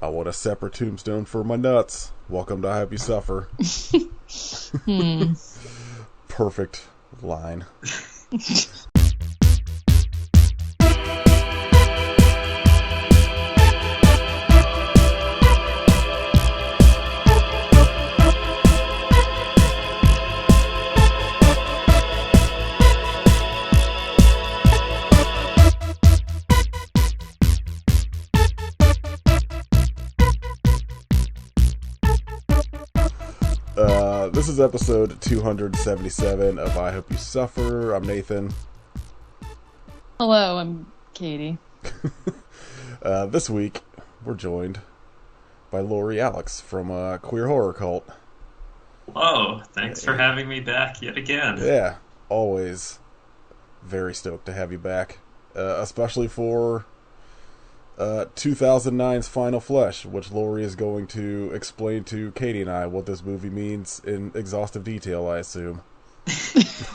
I want a separate tombstone for my nuts. Welcome to I Hope You Suffer. Perfect line. This is episode 277 of I Hope You Suffer. I'm Nathan. Hello, I'm Katie. This week, we're joined by Lori Alex from Queer Horror Cult. Hello, thanks for having me back yet again. Yeah, always very stoked to have you back. Especially for 2009's Final Flesh, which Lori is going to explain to Katie and I what this movie means in exhaustive detail, I assume.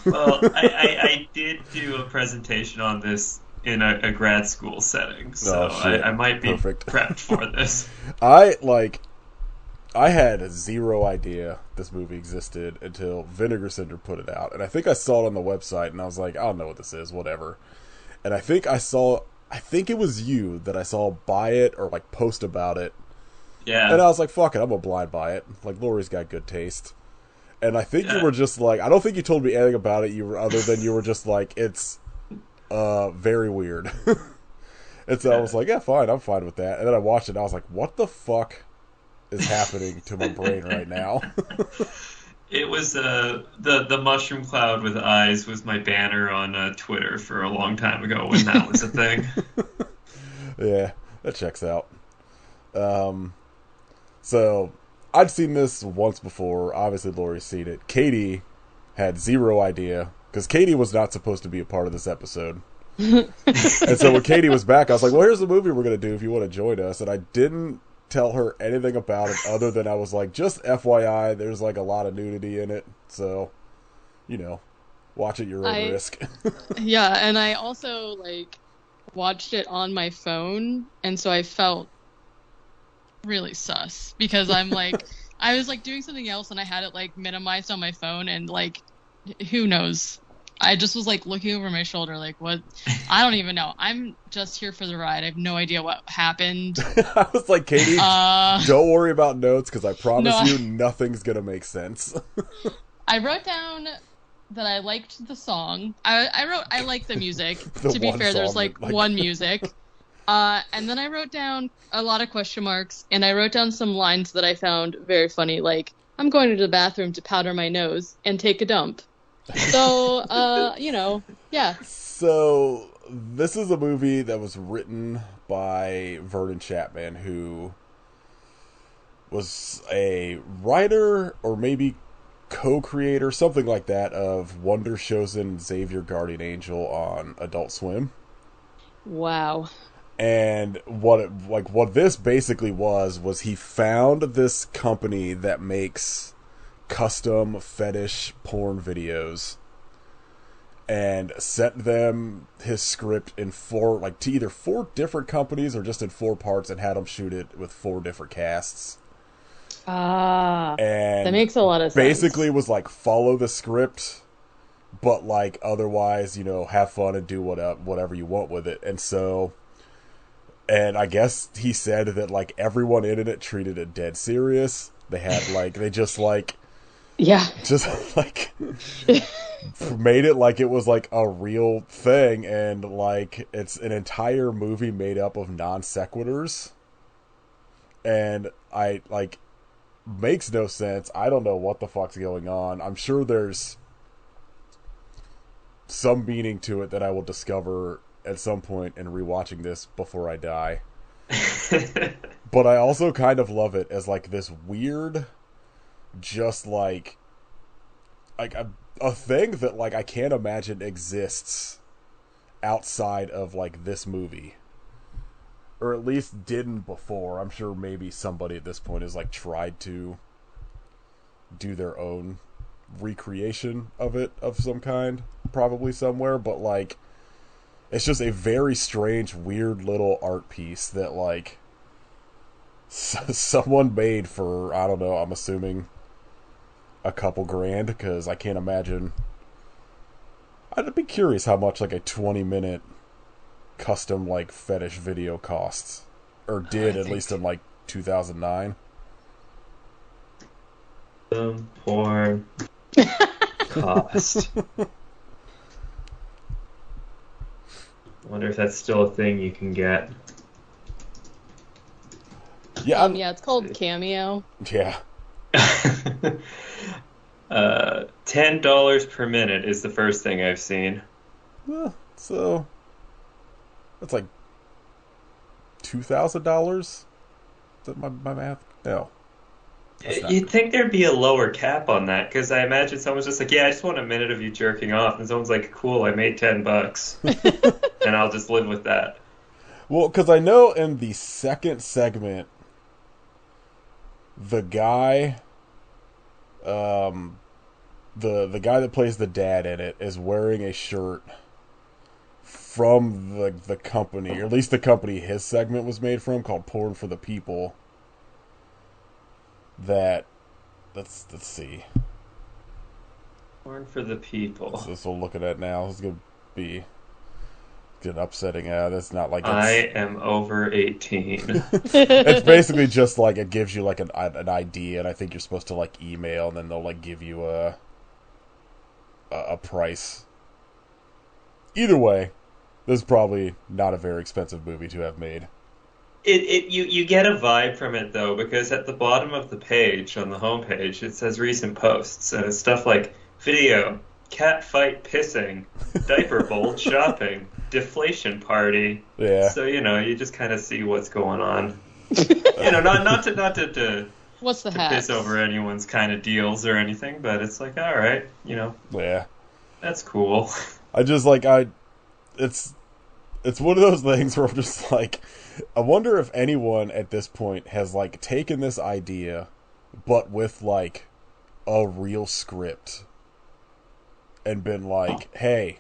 Well, I did do a presentation on this in a grad school setting, so I might be prepped for this. I had zero idea this movie existed until Vinegar Syndrome put it out, and I think I saw it on the website, and I was like, I don't know what this is, whatever. And I think it was you that I saw buy it or like post about it. Yeah. And I was like, fuck it, I'm gonna blind buy it. Like, Lori's got good taste. And I think you were just like, I don't think you told me anything about it other than you were just like, it's very weird. And so I was like, yeah, fine, I'm fine with that. And then I watched it and I was like, what the fuck is happening to my brain right now? It was the mushroom cloud with eyes was my banner on Twitter for a long time ago when that was a thing. Yeah, that checks out. So I'd seen this once before. Obviously, Lori's seen it. Katie had zero idea because Katie was not supposed to be a part of this episode. And so when Katie was back, I was like, well, here's the movie we're going to do if you want to join us. And I didn't tell her anything about it other than I was like, just FYI, there's like a lot of nudity in it, so watch at your own risk. Yeah, and I also like watched it on my phone, and so I felt really sus because I'm like I was like doing something else and I had it like minimized on my phone, and like who knows, I just was like looking over my shoulder like, what? I don't even know. I'm just here for the ride. I have no idea what happened. I was like, Katie, don't worry about notes because I promise you nothing's going to make sense. I wrote down that I liked the song. I wrote I like the music. To be fair, there's like one music. And then I wrote down a lot of question marks, and I wrote down some lines that I found very funny, like, I'm going to the bathroom to powder my nose and take a dump. So, yeah. So, this is a movie that was written by Vernon Chapman, who was a writer or maybe co-creator, something like that, of Wonder Chosen Xavier Guardian Angel on Adult Swim. Wow. And what this basically was he found this company that makes custom fetish porn videos and sent them his script in to either 4 different companies or just in 4 parts, and had them shoot it with 4 different casts. And that makes a lot of sense. Basically was like, follow the script, but like otherwise, have fun and do whatever you want with it. And I guess he said that like everyone in it treated it dead serious. They had made it like it was like a real thing, and like it's an entire movie made up of non sequiturs, and makes no sense. I don't know what the fuck's going on. I'm sure there's some meaning to it that I will discover at some point in rewatching this before I die. But I also kind of love it as like this weird, just like a thing that like I can't imagine exists outside of like this movie, or at least didn't before. I'm sure maybe somebody at this point has like tried to do their own recreation of it of some kind, probably somewhere, but like it's just a very strange, weird little art piece that like someone made for, I don't know, I'm assuming a couple grand, because I can't imagine. I'd be curious how much like a 20-minute custom like fetish video costs, or did at least in like 2009. Porn cost. I wonder if that's still a thing you can get. Yeah, yeah, it's called Cameo. Yeah. $10 per minute is the first thing I've seen. So that's like $2,000. Is that my math? No. You'd think there'd be a lower cap on that, because I imagine someone's just like, yeah, I just want a minute of you jerking off, and someone's like, cool, I made $10, and I'll just live with that. Well, because I know in the second segment, the guy, the guy that plays the dad in it is wearing a shirt from the company, or at least the company his segment was made from, called Porn for the People. That, let's see. Porn for the People. This we'll look at it now. It's gonna be upsetting. That's not like I am over 18. It's basically just like it gives you like an ID, and I think you're supposed to like email, and then they'll like give you a price. Either way, this is probably not a very expensive movie to have made. You get a vibe from it though, because at the bottom of the page, on the homepage, it says recent posts, and it's stuff like video, cat fight pissing, diaper bowl shopping, deflation party. Yeah. So you just kind of see what's going on. Not to what's the piss over anyone's kind of deals or anything, but it's like, all right, Yeah. That's cool. I just it's one of those things where I'm just like, I wonder if anyone at this point has like taken this idea, but with like a real script, and been like, hey,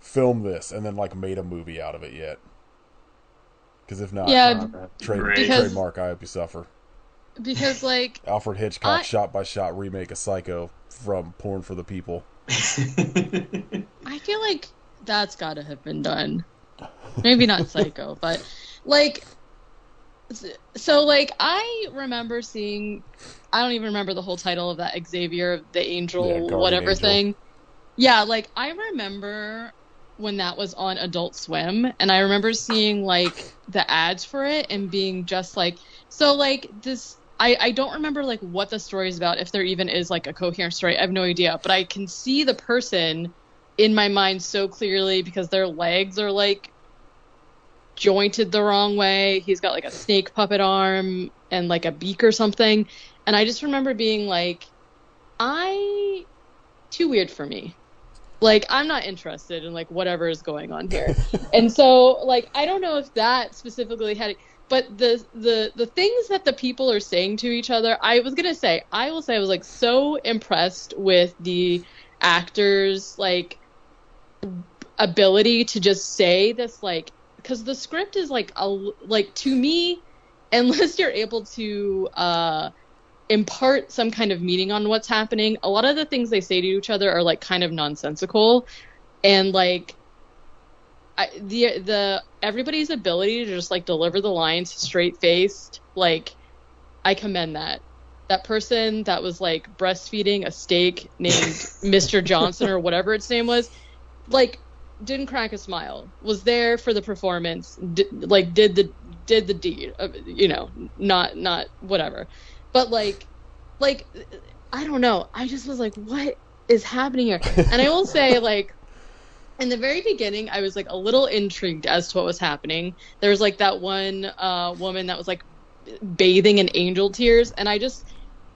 film this, and then like made a movie out of it yet. Because if not, trademark, I hope you suffer. Because like Alfred Hitchcock shot-by-shot remake of Psycho from Porn for the People. I feel like that's gotta have been done. Maybe not Psycho, but like, so like I remember seeing, I don't even remember the whole title of that Xavier the Angel whatever Angel thing. Yeah, like I remember when that was on Adult Swim, and I remember seeing like the ads for it and being just like, so like this, I don't remember like what the story is about, if there even is like a coherent story. I have no idea, but I can see the person in my mind so clearly because their legs are like jointed the wrong way. He's got like a snake puppet arm and like a beak or something. And I just remember being like, too weird for me. Like, I'm not interested in like whatever is going on here. And so like, I don't know if that specifically had, but the things that the people are saying to each other, I will say I was like so impressed with the actors like ability to just say this, like, because the script is like to me, unless you're able to impart some kind of meaning on what's happening, a lot of the things they say to each other are like kind of nonsensical, and like the everybody's ability to just like deliver the lines straight faced, like I commend that. That person that was like breastfeeding a steak named Mr. Johnson or whatever its name was, like didn't crack a smile, was there for the performance, did the deed, not whatever. But like I don't know, I just was like, what is happening here? And I will say, like, in the very beginning, I was like a little intrigued as to what was happening. There was like that one woman that was like bathing in angel tears, and I just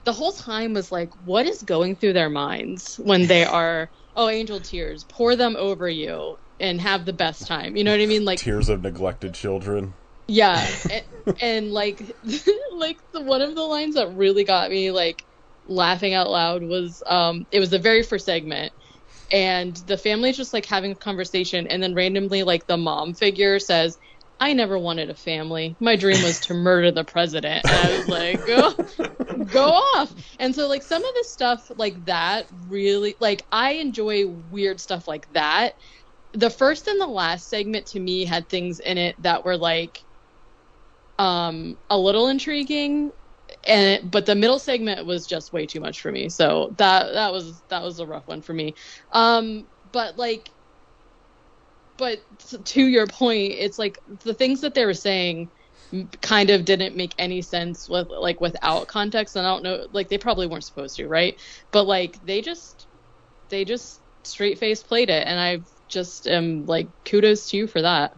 the whole time was like, what is going through their minds when they are, oh, angel tears, pour them over you and have the best time. You know what I mean? Like tears of neglected children. Yeah, and like one of the lines that really got me like laughing out loud was it was the very first segment, and the family's just like having a conversation, and then randomly like the mom figure says, I never wanted a family. My dream was to murder the president. And I was like, go off. And so, like, some of the stuff like that really, like, I enjoy weird stuff like that. The first and the last segment to me had things in it that were, like, a little intriguing. But the middle segment was just way too much for me. So that was a rough one for me. But to your point, it's like the things that they were saying kind of didn't make any sense without context. And I don't know, like, they probably weren't supposed to, right? But like they just straight face played it, and I just am like, kudos to you for that.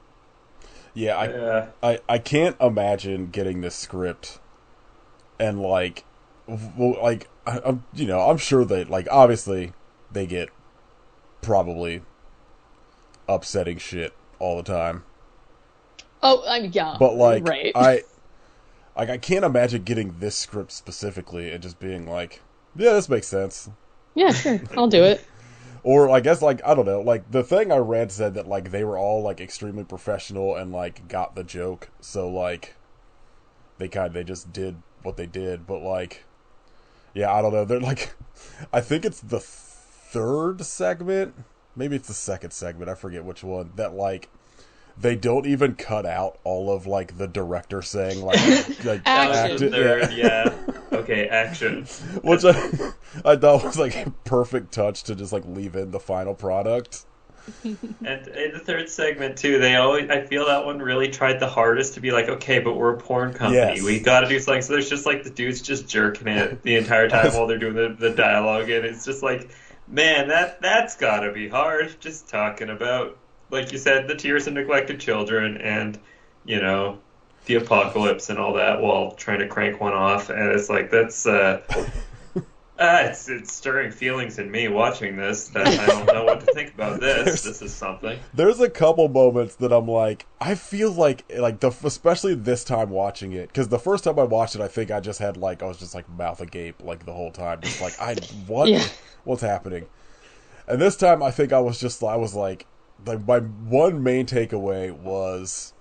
Yeah, I can't imagine getting this script and like, well, like I'm sure that, like, obviously they get probably upsetting shit all the time. Oh, I mean, yeah. But like, right. I can't imagine getting this script specifically and just being like, yeah, this makes sense. Yeah, sure, I'll do it. Or I guess, like, I don't know, like the thing I read said that like they were all like extremely professional and like got the joke, so like they just did what they did. But like, yeah, I don't know. They're like, I think it's the third segment. Maybe it's the second segment, I forget which one, that, like, they don't even cut out all of, like, the director saying, like action. Yeah. Okay, action. Which I thought was, like, a perfect touch to just, like, leave in the final product. And in the third segment, too, I feel that one really tried the hardest to be like, okay, but we're a porn company. Yes. We gotta do something. So there's just, like, the dudes just jerking it the entire time while they're doing the dialogue, and it's just like, man, that's gotta be hard. Just talking about, like you said, the tears of neglected children and, you know, the apocalypse and all that while trying to crank one off. And it's like, that's, it's stirring feelings in me watching this that I don't know what to think about this. This is something. There's a couple moments that I'm like, I feel like especially this time watching it, because the first time I watched it, I think I just had, like, I was just, like, mouth agape, like, the whole time. Just like, what's happening? And this time, I think I was like, my one main takeaway was,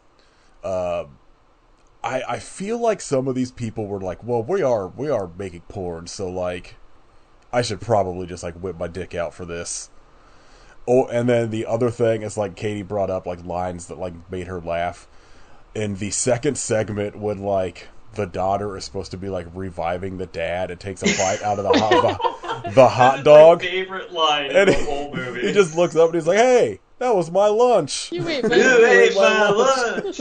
I feel like some of these people were like, well, we are making porn, so, like, I should probably just, like, whip my dick out for this. Oh, and then the other thing is, like, Katie brought up, like, lines that, like, made her laugh. In the second segment, when, like, the daughter is supposed to be, like, reviving the dad, and takes a bite out of the hot dog. My favorite line in the whole movie. He just looks up and he's like, hey, that was my lunch. You ate my lunch.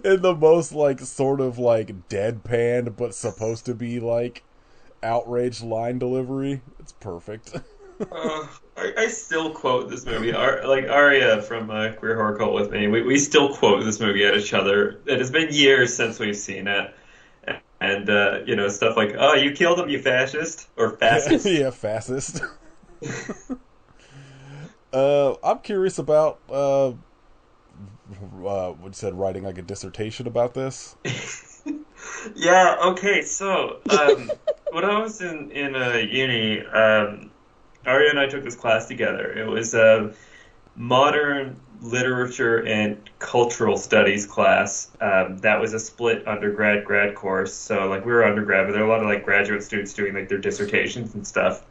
In the most, like, sort of, like, deadpan, but supposed to be, like, outraged line delivery. It's perfect. I still quote this movie. Like Aria from Queer Horror Cult with me, we still quote this movie at each other. It has been years since we've seen it. And, you know, stuff like, oh, you killed him, you fascist. Or fascist. Yeah, fascist. I'm curious about, what you said, writing, like, a dissertation about this. Yeah, okay, so, when I was in uni, Aria and I took this class together. It was a modern literature and cultural studies class. That was a split undergrad-grad course. So, like, we were undergrad, but there were a lot of, like, graduate students doing, like, their dissertations and stuff.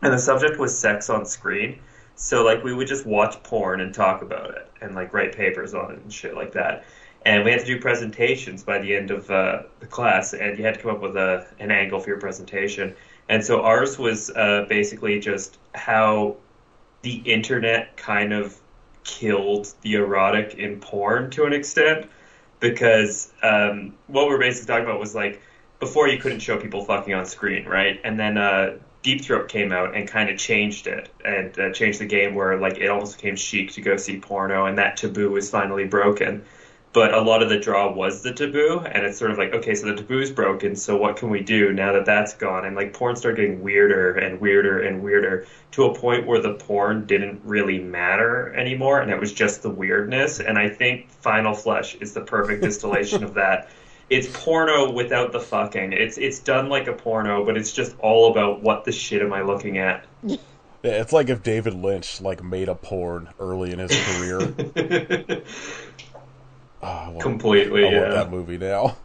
And the subject was sex on screen. So, like, we would just watch porn and talk about it and, like, write papers on it and shit like that. And we had to do presentations by the end of the class, and you had to come up with an angle for your presentation. And so ours was basically just how the internet kind of killed the erotic in porn to an extent, because what we're basically talking about was, like, before you couldn't show people fucking on screen, right? And then Deep Throat came out and kind of changed it, and changed the game where, like, it almost became chic to go see porno, and that taboo was finally broken. But a lot of the draw was the taboo, and it's sort of like, okay, so the taboo's broken, so what can we do now that that's gone? And, like, porn started getting weirder and weirder and weirder to a point where the porn didn't really matter anymore, and it was just the weirdness. And I think Final Flush is the perfect distillation of that. It's porno without the fucking. It's done like a porno, but it's just all about what the shit am I looking at. Yeah, it's like if David Lynch, like, made a porn early in his career. completely. I want Yeah, that movie now.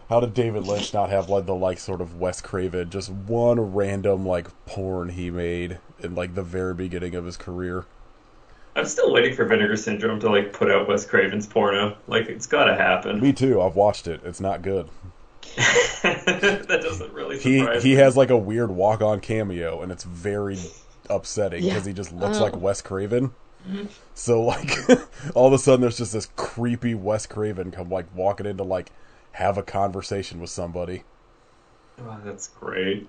How did David Lynch not have like the like sort of Wes Craven, just one random like porn he made in like the very beginning of his career? I'm still waiting for Vinegar Syndrome to like put out Wes Craven's porno. Like it's got to happen. Me too. I've watched it. It's not good. That doesn't really surprise He me. has like a weird walk-on cameo, and it's very upsetting Yeah. because he just looks Oh. like Wes Craven. So like all of a sudden there's just this creepy Wes Craven come like walking in to like have a conversation with somebody. Oh, that's great.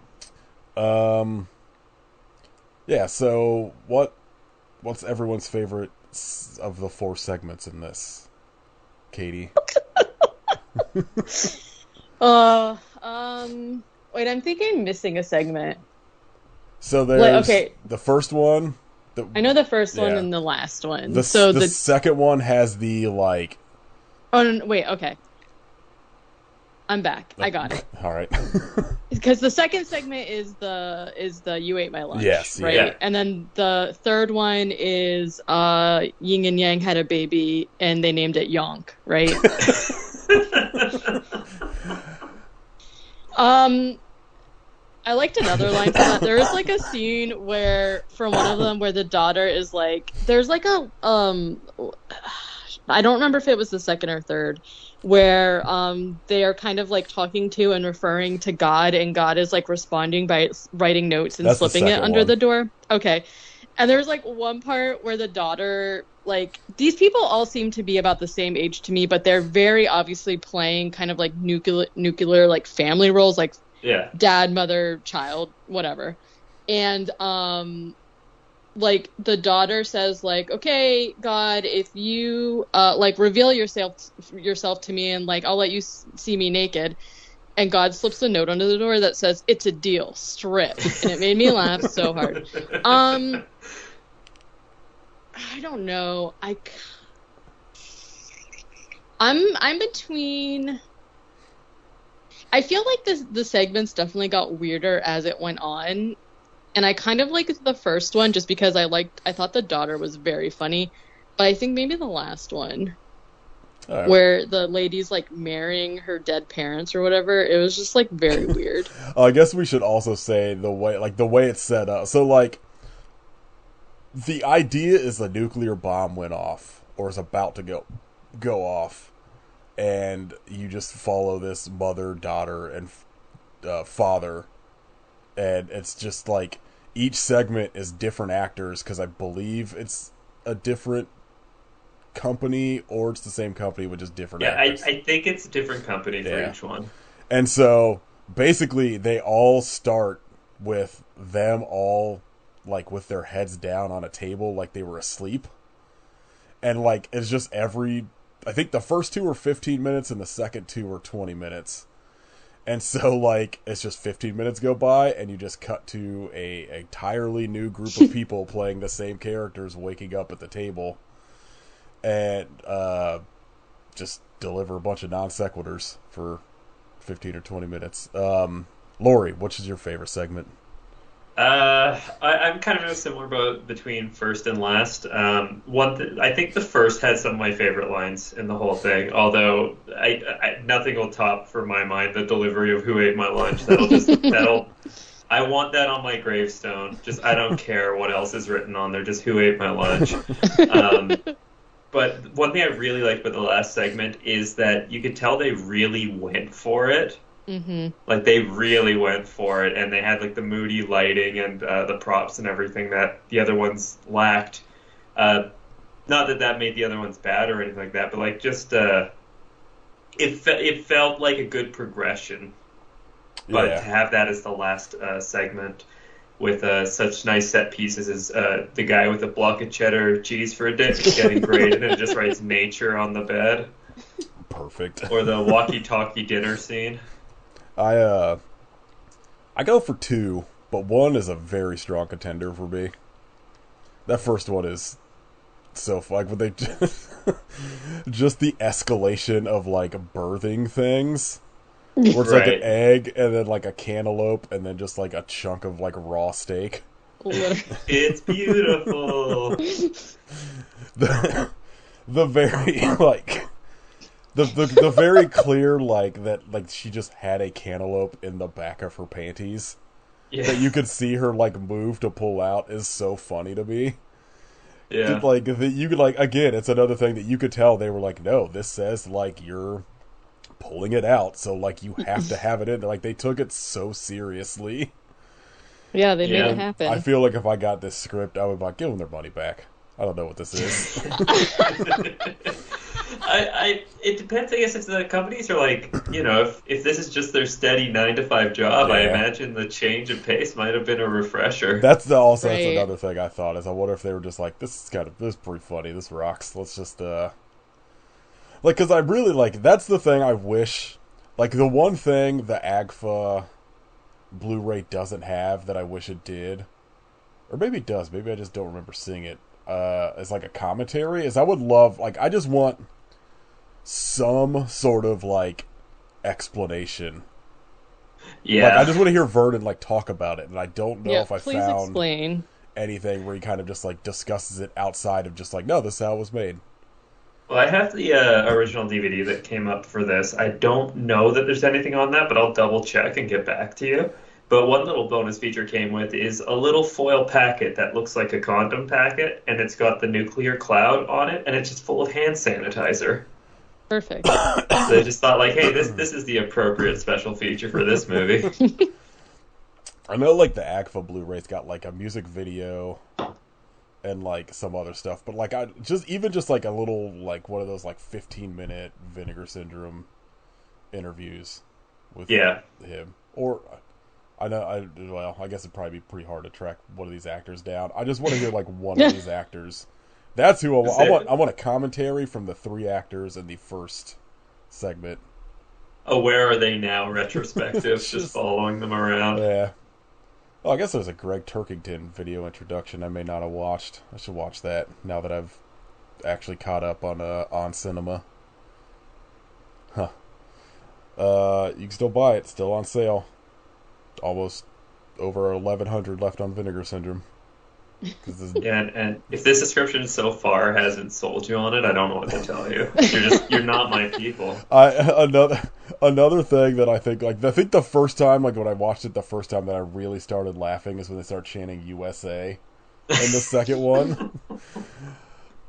Yeah, so what's everyone's favorite of the 4 segments in this? Katie? Wait, I'm thinking missing a segment. So there's okay. the first one. I know the first one Yeah. and the last one. The so the second one has the like. Oh, no, wait, okay. I'm back. I got it. All right. Because the second segment is the You Ate My Lunch. Yes, right? yeah. And then the third one is Yin and Yang had a baby and they named it Yonk, right? I liked another line from that. There is like a scene where from one of them where the daughter is like there's like a I don't remember if it was the second or third where they are kind of like talking to and referring to God, and God is like responding by writing notes and That's the slipping it second under one. the door. Okay. And there's like one part where the daughter, like, these people all seem to be about the same age to me, but they're very obviously playing kind of like nuclear like family roles, like Yeah. dad, mother, child, whatever. And like the daughter says like, okay, God, if you like reveal yourself to me and like I'll let you see me naked. And God slips a note under the door that says, "It's a deal, strip." And it made me laugh so hard. I don't know. I'm between. I feel like the segments definitely got weirder as it went on, and I kind of liked the first one just because I thought the daughter was very funny, but I think maybe the last one, All right. where the lady's like marrying her dead parents or whatever, it was just like very weird. I guess we should also say the way it's set up. So like the idea is the nuclear bomb went off or is about to go off, and you just follow this mother, daughter, and father, and it's just like each segment is different actors because I believe it's a different company or it's the same company with just different Yeah, actors. I think it's a different company for Yeah. each one. And so basically they all start with them all like with their heads down on a table like they were asleep. And like it's just I think the first 2 are 15 minutes and the second 2 are 20 minutes. And so like it's just 15 minutes go by and you just cut to a entirely new group of people playing the same characters waking up at the table and just deliver a bunch of non sequiturs for 15 or 20 minutes. Lori, which is your favorite segment? I'm kind of in a similar boat between first and last. I think the first had some of my favorite lines in the whole thing. Although nothing will top, for my mind, the delivery of "Who ate my lunch." I want that on my gravestone. Just I don't care what else is written on there. Just "Who ate my lunch." But one thing I really liked about the last segment is that you could tell they really went for it. Mm-hmm. Like they really went for it, and they had like the moody lighting and the props and everything that the other ones lacked. Not that made the other ones bad or anything like that, but like just it felt like a good progression. But Yeah. to have that as the last segment with such nice set pieces as the guy with a block of cheddar cheese for a dip getting graded and it just writes nature on the bed, Perfect. or the walkie-talkie dinner scene. I go for 2, but 1 is a very strong contender for me. That first one is so like when they just the escalation of like birthing things. Where it's like Right. an egg and then like a cantaloupe and then just like a chunk of like raw steak. Literally. It's beautiful. The very like the very clear like that like she just had a cantaloupe in the back of her panties that you could see her like move to pull out is so funny to me. Yeah. Like you could like again, it's another thing that you could tell they were like, no, this says like you're pulling it out, so like you have to have it in there. Like they took it so seriously. Yeah, they made it happen. I feel like if I got this script, I would be like, give them their money back. I don't know what this is. It depends, I guess, if the companies are like, if this is just their steady 9 to 5 job, I imagine the change of pace might have been a refresher. That's another thing I thought is I wonder if they were just like, this is pretty funny, this rocks. Let's just like, because I really like that's the thing I wish, like the one thing the AGFA Blu-ray doesn't have that I wish it did, or maybe it does. Maybe I just don't remember seeing it. As like a commentary, is I would love like I just want some sort of like explanation. Yeah, like, I just want to hear Vernon like talk about it, and I don't know if I please found explain anything where he kind of just like discusses it outside of just like, no, this is how it was made. Well, I have the original DVD that came up for this. I don't know that there's anything on that, but I'll double check and get back to you. But one little bonus feature came with is a little foil packet that looks like a condom packet, and it's got the nuclear cloud on it, and it's just full of hand sanitizer. Perfect. So they just thought, like, hey, this is the appropriate special feature for this movie. I know, like, the AGFA Blu-ray's got, like, a music video and, like, some other stuff, but, like, just like, a little, like, one of those, like, 15-minute Vinegar Syndrome interviews with him. Or... I guess it'd probably be pretty hard to track one of these actors down. I just want to hear like one of these actors. That's who I want. I want a commentary from the 3 actors in the first segment. Oh, where are they now? Retrospective, just following them around. Yeah. Oh, I guess there's a Greg Turkington video introduction I may not have watched. I should watch that now that I've actually caught up on cinema. Huh. You can still buy it. Still on sale. Almost over 1,100 left on Vinegar Syndrome. And if this description so far hasn't sold you on it, I don't know what to tell you. You're not my people. Another thing that I think the first time, like when I watched it the first time that I really started laughing is when they start chanting USA in the second one.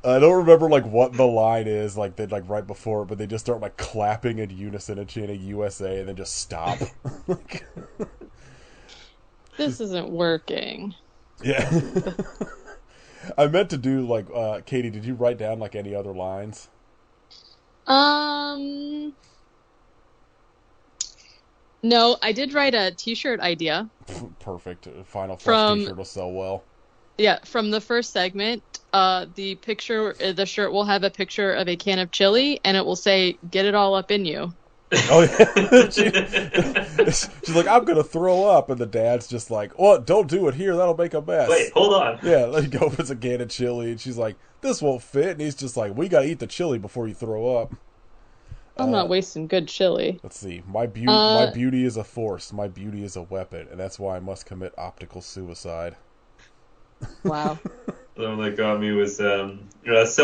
I don't remember like what the line is like they like right before, but they just start like clapping in unison and chanting USA and then just stop. This isn't working. Yeah. I meant to do like Katie, did you write down like any other lines? No, I did write a t-shirt idea. Perfect. Final Flush t-shirt will sell well. Yeah, from the first segment, the shirt will have a picture of a can of chili, and it will say, "Get it all up in you." Oh yeah. She's like, I'm gonna throw up, and the dad's just like, "Oh, don't do it here. That'll make a mess." Wait, hold on. Yeah, let me go opens a can of chili, and she's like, "This won't fit," and he's just like, "We gotta eat the chili before you throw up." I'm not wasting good chili. Let's see. My beauty is a force. My beauty is a weapon, and that's why I must commit optical suicide. Wow. The one that got me was, so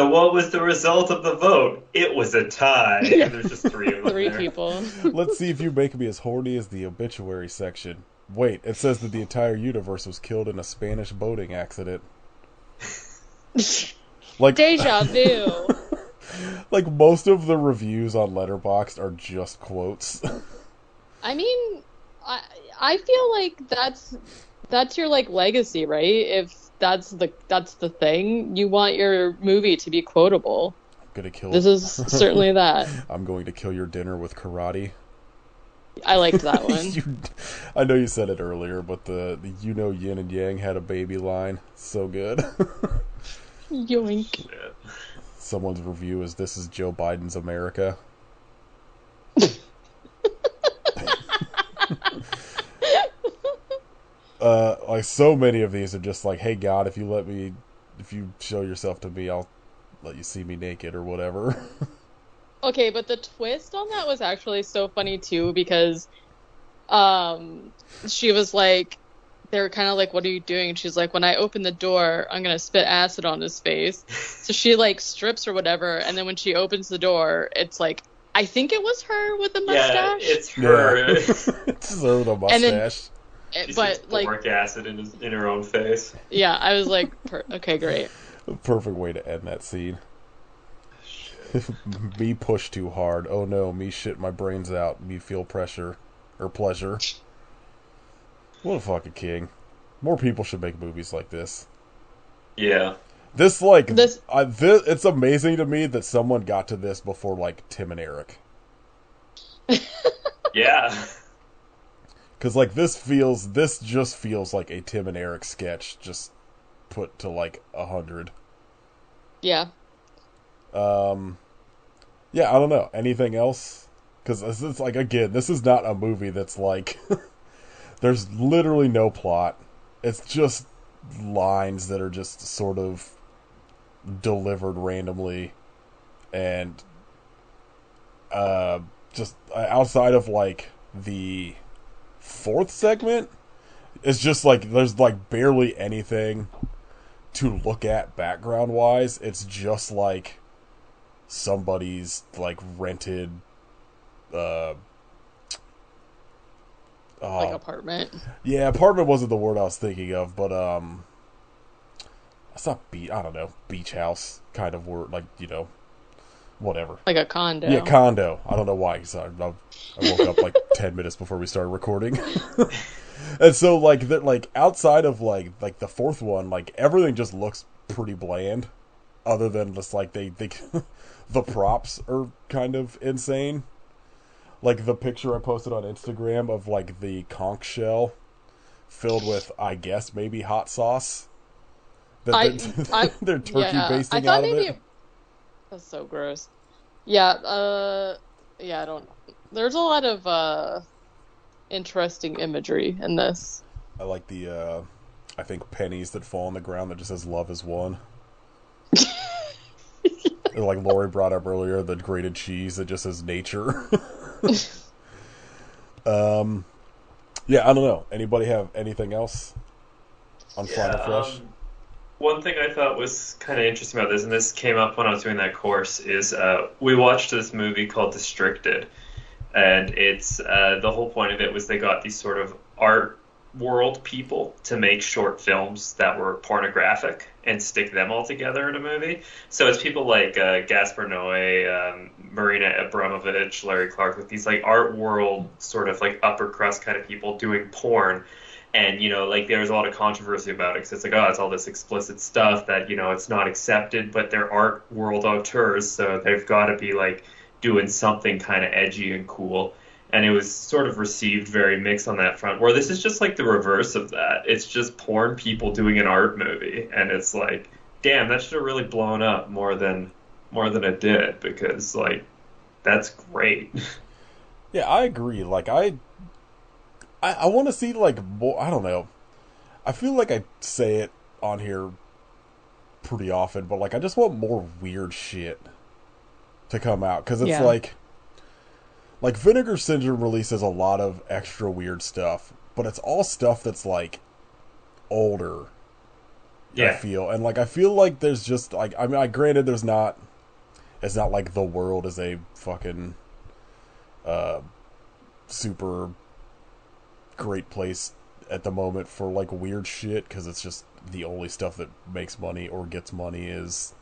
what was the result of the vote? It was a tie. And there's just 3 of them 3 there. people. Let's see if you make me as horny as the obituary section. Wait, it says that the entire universe was killed in a Spanish boating accident. Like Deja vu. Like most of the reviews on Letterboxd are just quotes. I mean, I feel like that's your like legacy, right? If that's the thing, you want your movie to be quotable. I'm gonna kill. This is certainly that. I'm going to kill your dinner with karate. I liked that one. I know you said it earlier, but the yin and yang had a baby line. So good. Yoink. Someone's review is "This is Joe Biden's America." Like so many of these are just like, "Hey God, if you show yourself to me, I'll let you see me naked," or whatever. Okay, but the twist on that was actually so funny too, because she was like, they were kind of like, "What are you doing?" And she's like, "When I open the door, I'm gonna spit acid on his face." So she like strips or whatever, and then when she opens the door, it's like I think it was her with the Yeah, mustache. it's her. It's her with a And then- mustache. She But sees like, boric acid in her own face. yeah, I was like, okay, great. Perfect way to end that scene. Me push too hard. Oh no, me shit my brains out. Me feel pressure. Or pleasure. What a fucking king. More people should make movies like this. Yeah. This, like... This- it's amazing to me that someone got to this before, like, Tim and Eric. Yeah. Because, like, this just feels like a Tim and Eric sketch just put to, like, 100. Yeah. Yeah, I don't know. Anything else? Because this is, like, again, this is not a movie that's, like... there's literally no plot. It's just lines that are just sort of delivered randomly. And, just outside of, like, the fourth segment, it's just, like, there's, like, barely anything to look at background-wise. It's just, like... somebody's like rented Like apartment. yeah, apartment wasn't the word I was thinking of, but it's not I don't know, beach house kind of word, like, you know, whatever. Like a condo. Yeah, condo. I don't know why, because I woke up like 10 minutes before we started recording. And so like that, like outside of like the fourth one, like everything just looks pretty bland, other than just like they the props are kind of insane. Like the picture I posted on Instagram of like the conch shell filled with, I guess, maybe hot sauce. That they're turkey basting I thought out of maybe it. That's so gross. Yeah, yeah, I don't... There's a lot of, interesting imagery in this. I like the, I think pennies that fall on the ground that just says "Love is one." Like Lori brought up earlier, the grated cheese that just says "Nature." Yeah, I don't know. Anybody have anything else on Final Fresh? One thing I thought was kind of interesting about this, and this came up when I was doing that course, is we watched this movie called Districted, and it's the whole point of it was they got these sort of art world people to make short films that were pornographic and stick them all together in a movie. So it's people like Gaspar Noé, Marina Abramovich, Larry Clark, with these like art world sort of like upper crust kind of people doing porn. And, you know, like there was a lot of controversy about it because it's like, oh, it's all this explicit stuff that, you know, it's not accepted, but they're art world auteurs, so they've got to be like doing something kind of edgy and cool. And it was sort of received very mixed on that front, where this is just like the reverse of that. It's just porn people doing an art movie, and it's like, damn, that should have really blown up more than it did, because like that's great. Yeah, I agree. Like I want to see like more. I don't know. I feel like I say it on here pretty often, but like I just want more weird shit to come out, because it's like Vinegar Syndrome releases a lot of extra weird stuff, but it's all stuff that's like older. Yeah. I feel, and like I feel like there's just like, I mean, granted, it's not like the world is a fucking super great place at the moment for like weird shit, because it's just the only stuff that makes money or gets money is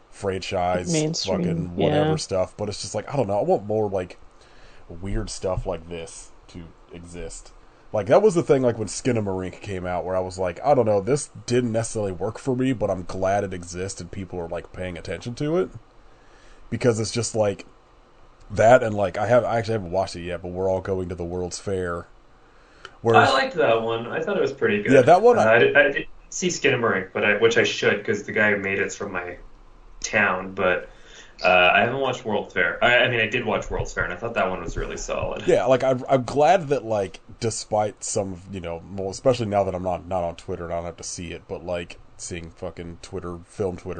franchise Mainstream, fucking whatever yeah. stuff. But it's just like, I don't know, I want more like weird stuff like this to exist. Like that was the thing, like when Skinamarink came out, where I was like, I don't know, this didn't necessarily work for me, but I'm glad it exists and people are like paying attention to it, because it's just like that. And like I actually haven't watched it yet, but we're all going to the World's Fair. I liked that one. I thought it was pretty good. Yeah, that one. I didn't see Skinamarink, but which I should, because the guy who made it's from my town. But I haven't watched World's Fair. I mean, I did watch World's Fair, and I thought that one was really solid. Yeah, like I'm glad that like despite some, you know, well, especially now that I'm not on Twitter and I don't have to see it, but like seeing fucking Twitter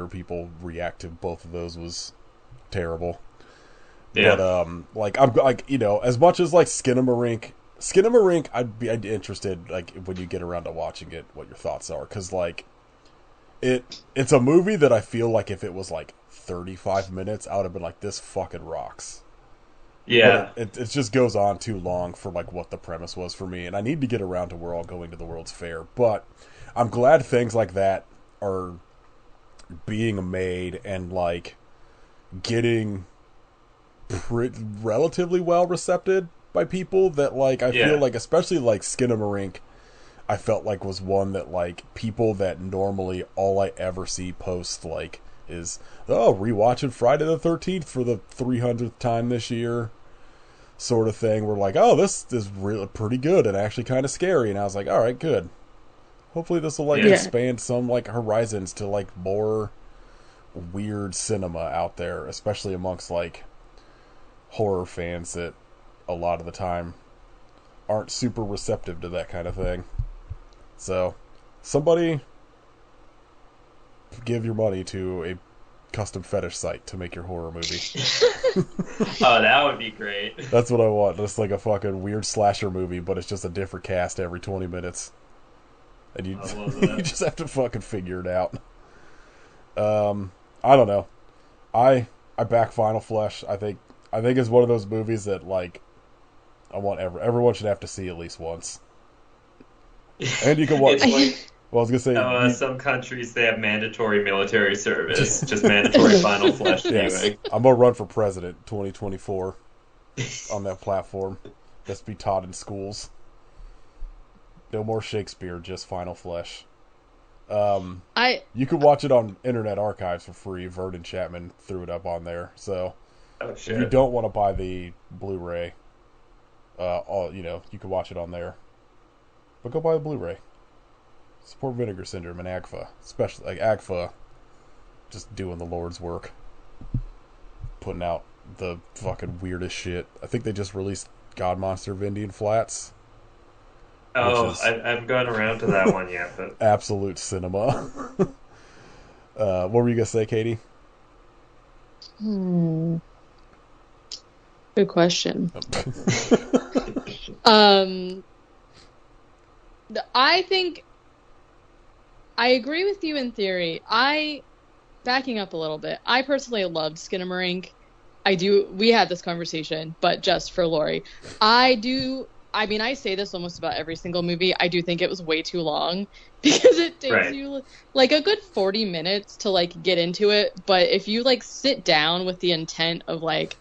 people react to both of those was terrible. Yeah. But like I'm like, you know, as much as like Skinamarink, I'd be interested like when you get around to watching it, what your thoughts are, because like it's a movie that I feel like if it was like 35 minutes, I would have been like, this fucking rocks. Yeah. But it just goes on too long for like what the premise was for me, and I need to get around to we're all going to the World's Fair. But I'm glad things like that are being made and like getting relatively well received by people that like I feel like, especially like Skinamarink, I felt like was one that like people that normally all I ever see post like is, oh, rewatching Friday the 13th for the 300th time this year sort of thing. We're like, oh, this is really pretty good and actually kind of scary. And I was like, all right, good. Hopefully this will like expand some like horizons to like more weird cinema out there, especially amongst like horror fans that a lot of the time aren't super receptive to that kind of thing. So somebody give your money to a custom fetish site to make your horror movie. Oh, that would be great. That's what I want. Just like a fucking weird slasher movie, but it's just a different cast every 20 minutes. And you, you just have to fucking figure it out. I don't know. I back Final Flesh. I think it's one of those movies that like I want everyone should have to see at least once. And you can watch. Like, well, I was gonna say some countries they have mandatory military service, just mandatory Final Flesh viewing. I'm gonna run for president 2024 on that platform. Just be taught in schools. No more Shakespeare, just Final Flesh. You could watch it on Internet Archives for free. Vernon Chapman threw it up on there. So if you don't want to buy the Blu-ray, you can watch it on there. But go buy the Blu-ray. Support Vinegar Syndrome and AGFA, especially like AGFA, just doing the Lord's work, putting out the fucking weirdest shit. I think they just released God Monster of Indian Flats. Oh, I haven't gone around to that one yet, but absolute cinema. What were you gonna say, Katie? Good question. I think I agree with you in theory. Backing up a little bit, I personally loved Skinamarink. We had this conversation, but just for Lori. I say this almost about every single movie. I do think it was way too long because it takes you like a good 40 minutes to like get into it. But if you like sit down with the intent of like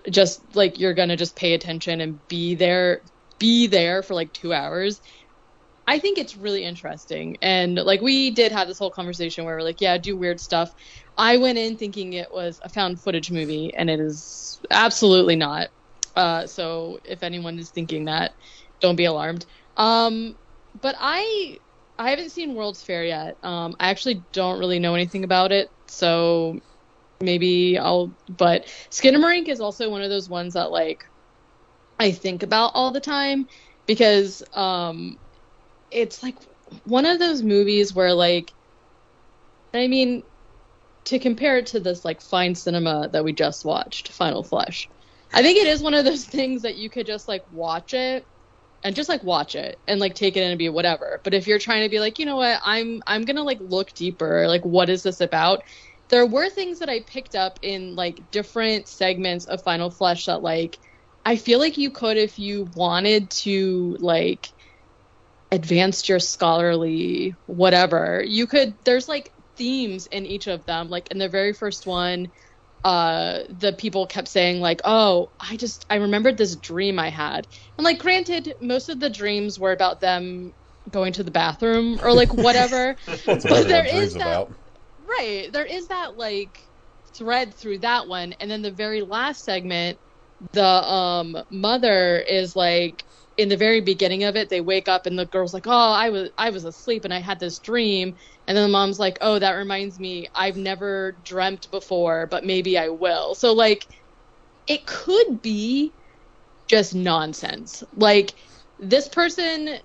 just like you're gonna just pay attention and be there for like 2 hours, I think it's really interesting. And like we did have this whole conversation where we're like, yeah, do weird stuff. I went in thinking it was a found footage movie, and it is absolutely not. So if anyone is thinking that, don't be alarmed. But I haven't seen World's Fair yet. I actually don't really know anything about it, so maybe but Skinamarink is also one of those ones that like I think about all the time because it's like one of those movies where like, I mean, to compare it to this like fine cinema that we just watched, Final Flesh, I think it is one of those things that you could just like watch it and like take it in and be whatever. But if you're trying to be like, you know what, I'm gonna like look deeper, like what is this about? There were things that I picked up in like different segments of Final Flesh that like I feel like you could, if you wanted to like advance your scholarly whatever, you could. There's like themes in each of them. Like in the very first one, the people kept saying like, oh, I remembered this dream I had. And like, granted, most of the dreams were about them going to the bathroom or like whatever. But there is that, right. There is that like thread through that one. And then the very last segment, the mother is like, in the very beginning of it, they wake up and the girl's like, oh, I was asleep and I had this dream. And then the mom's like, oh, that reminds me, I've never dreamt before, but maybe I will. So, like, it could be just nonsense. Like, this person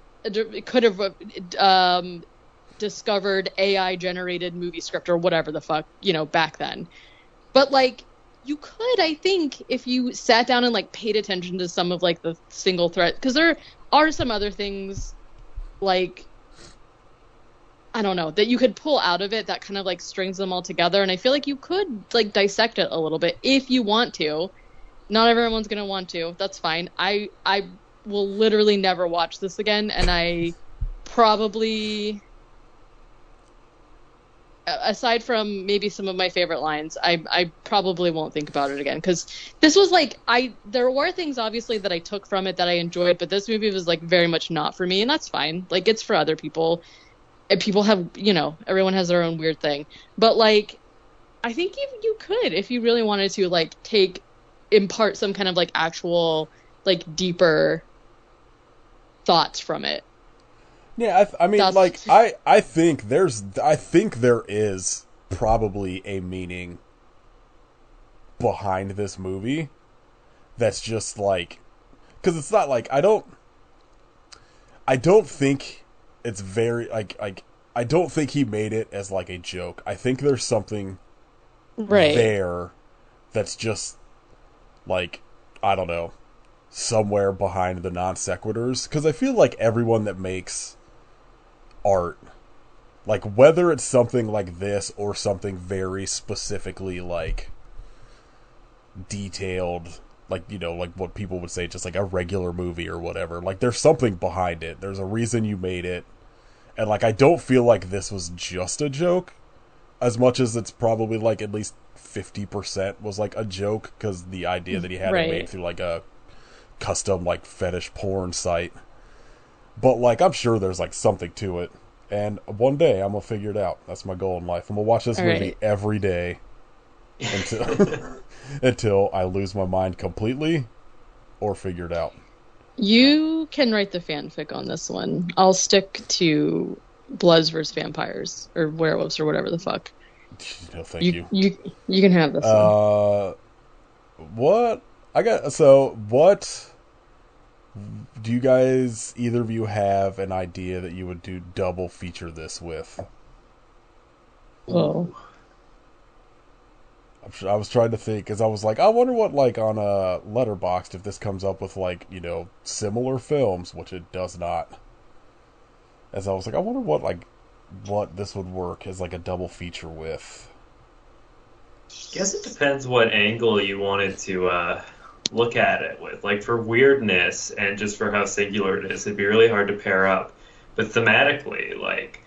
could have discovered AI-generated movie script or whatever the fuck, back then. But, like, you could, I think, if you sat down and, like, paid attention to some of, like, the single thread. Because there are some other things, like, I don't know, that you could pull out of it that kind of, like, strings them all together. And I feel like you could, like, dissect it a little bit if you want to. Not everyone's gonna want to. That's fine. I will literally never watch this again, and I probably, aside from maybe some of my favorite lines, I probably won't think about it again, because this was like, there were things obviously that I took from it that I enjoyed, but this movie was like very much not for me, and that's fine. Like, it's for other people, and people have, everyone has their own weird thing, but like, I think you could, if you really wanted to, like, impart some kind of like actual like deeper thoughts from it. Yeah, I mean, like, I think there is probably a meaning behind this movie that's just like, because it's not like, I don't think it's very like I don't think he made it as like a joke. I think there's something there that's just like, I don't know, somewhere behind the non sequiturs, because I feel like everyone that makes art, like, whether it's something like this or something very specifically like detailed, like, like what people would say just like a regular movie or whatever, like, there's something behind it. There's a reason you made it. And like, I don't feel like this was just a joke as much as it's probably like at least 50% was like a joke, because the idea that he had it made through like a custom like fetish porn site. But like, I'm sure there's like something to it, and one day I'm gonna figure it out. That's my goal in life. I'm gonna watch this movie every day until I lose my mind completely or figure it out. You can write the fanfic on this one. I'll stick to Bloods vs. Vampires or Werewolves or whatever the fuck. No, thank you. You can have this one. What do you guys, either of you, have an idea that you would do double feature this with? Oh. I was trying to think, because I was like, I wonder what, like, on a Letterboxd, if this comes up with, like, similar films, which it does not. As I was like, I wonder what this would work as, like, a double feature with. I guess it depends what angle you wanted to look at it with. Like, for weirdness and just for how singular it is, it'd be really hard to pair up. But thematically, like,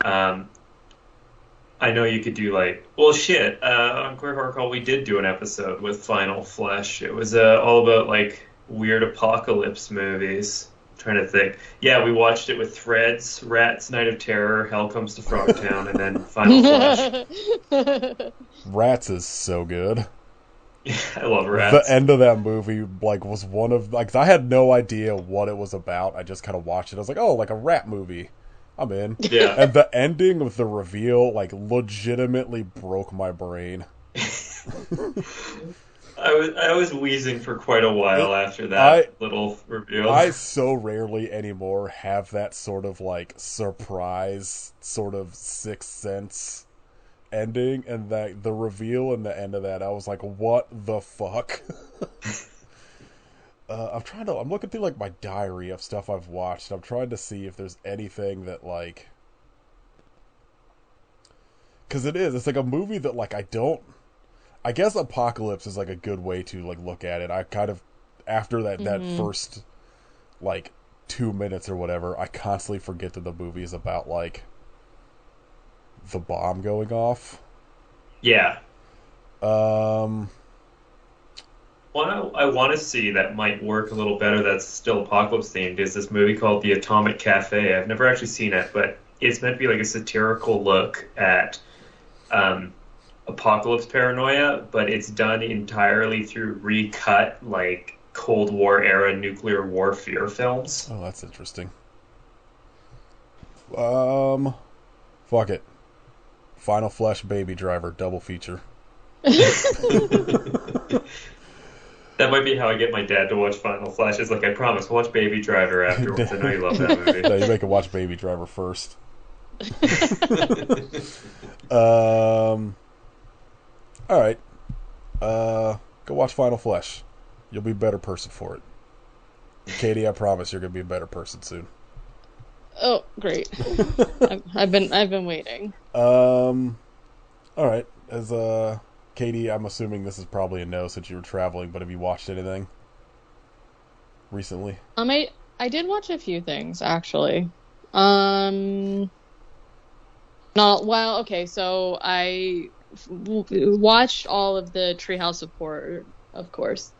I know you could do, like, well, shit, on Queer Horror Call we did do an episode with Final Flesh. It was all about, like, weird apocalypse movies. I'm trying to think. Yeah, we watched it with Threads, Rats, Night of Terror, Hell Comes to Frogtown, and then Final Flesh. Rats is so good. Yeah, I love Rats. The end of that movie, like, was one of, like, I had no idea what it was about. I just kind of watched it. I was like, oh, like a rat movie. I'm in. Yeah. And the ending with the reveal, like, legitimately broke my brain. I was wheezing for quite a while after that little reveal. I so rarely anymore have that sort of, like, surprise, sort of Sixth Sense ending, and that the reveal and the end of that, I was like, what the fuck? I'm looking through, like, my diary of stuff I've watched. I'm trying to see if there's anything that, like, because it's like a movie that, like, I guess Apocalypse is, like, a good way to, like, look at it. I kind of, after that first, like, 2 minutes or whatever, I constantly forget that the movie is about, like, the bomb going off. Yeah. One I want to see that might work a little better that's still apocalypse themed is this movie called The Atomic Cafe. I've never actually seen it, but it's meant to be like a satirical look at apocalypse paranoia, but it's done entirely through recut, like, Cold War era nuclear warfare films. Oh, that's interesting. Fuck it. Final Flesh, Baby Driver, double feature. That might be how I get my dad to watch Final Flash. It's like, I promise, watch Baby Driver afterwards. I know you love that movie. No, you make him watch Baby Driver first. Alright. Go watch Final Flesh. You'll be a better person for it. Katie, I promise you're going to be a better person soon. Oh, great. I've been waiting. Alright. As Katie, I'm assuming this is probably a no since you were traveling, but have you watched anything recently? I did watch a few things actually. Um, Not well. Okay, so watched all of the Treehouse of Horror, of course.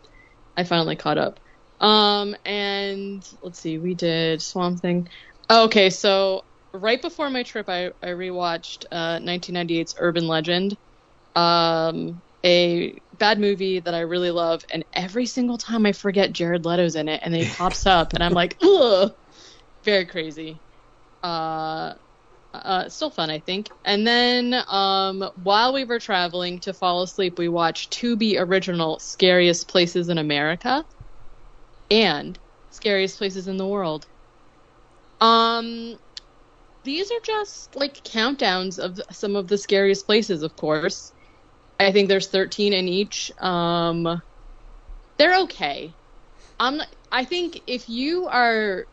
I finally caught up. And let's see, we did Swamp Thing. Okay, so right before my trip, I rewatched 1998's Urban Legend, a bad movie that I really love, and every single time I forget Jared Leto's in it, and then he pops up, and I'm like, ugh, very crazy. Still fun, I think. And then while we were traveling to fall asleep, we watched Tubi original Scariest Places in America and Scariest Places in the World. These are just like countdowns of some of the scariest places, of course. I think there's 13 in each. They're okay. I think if you are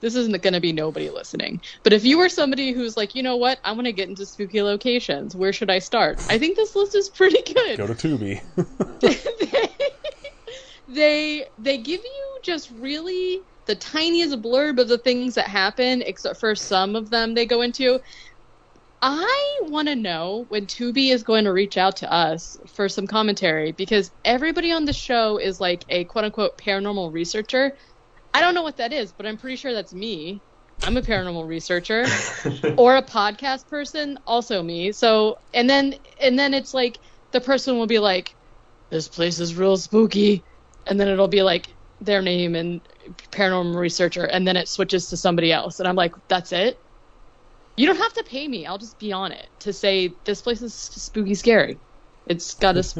this isn't going to be nobody listening, but if you were somebody who's like, you know what, I want to get into spooky locations, where should I start? I think this list is pretty good. Go to Tubi. They give you just really the tiniest blurb of the things that happen, except for some of them they go into. I want to know when Tubi is going to reach out to us for some commentary, because everybody on the show is like a quote-unquote paranormal researcher. I don't know what that is, but I'm pretty sure that's me. I'm a paranormal researcher. Or a podcast person, also me. So, and then it's like, the person will be like, this place is real spooky. And then it'll be like their name and paranormal researcher, and then it switches to somebody else. And I'm like, that's it? You don't have to pay me. I'll just be on it to say this place is spooky scary. It's got us,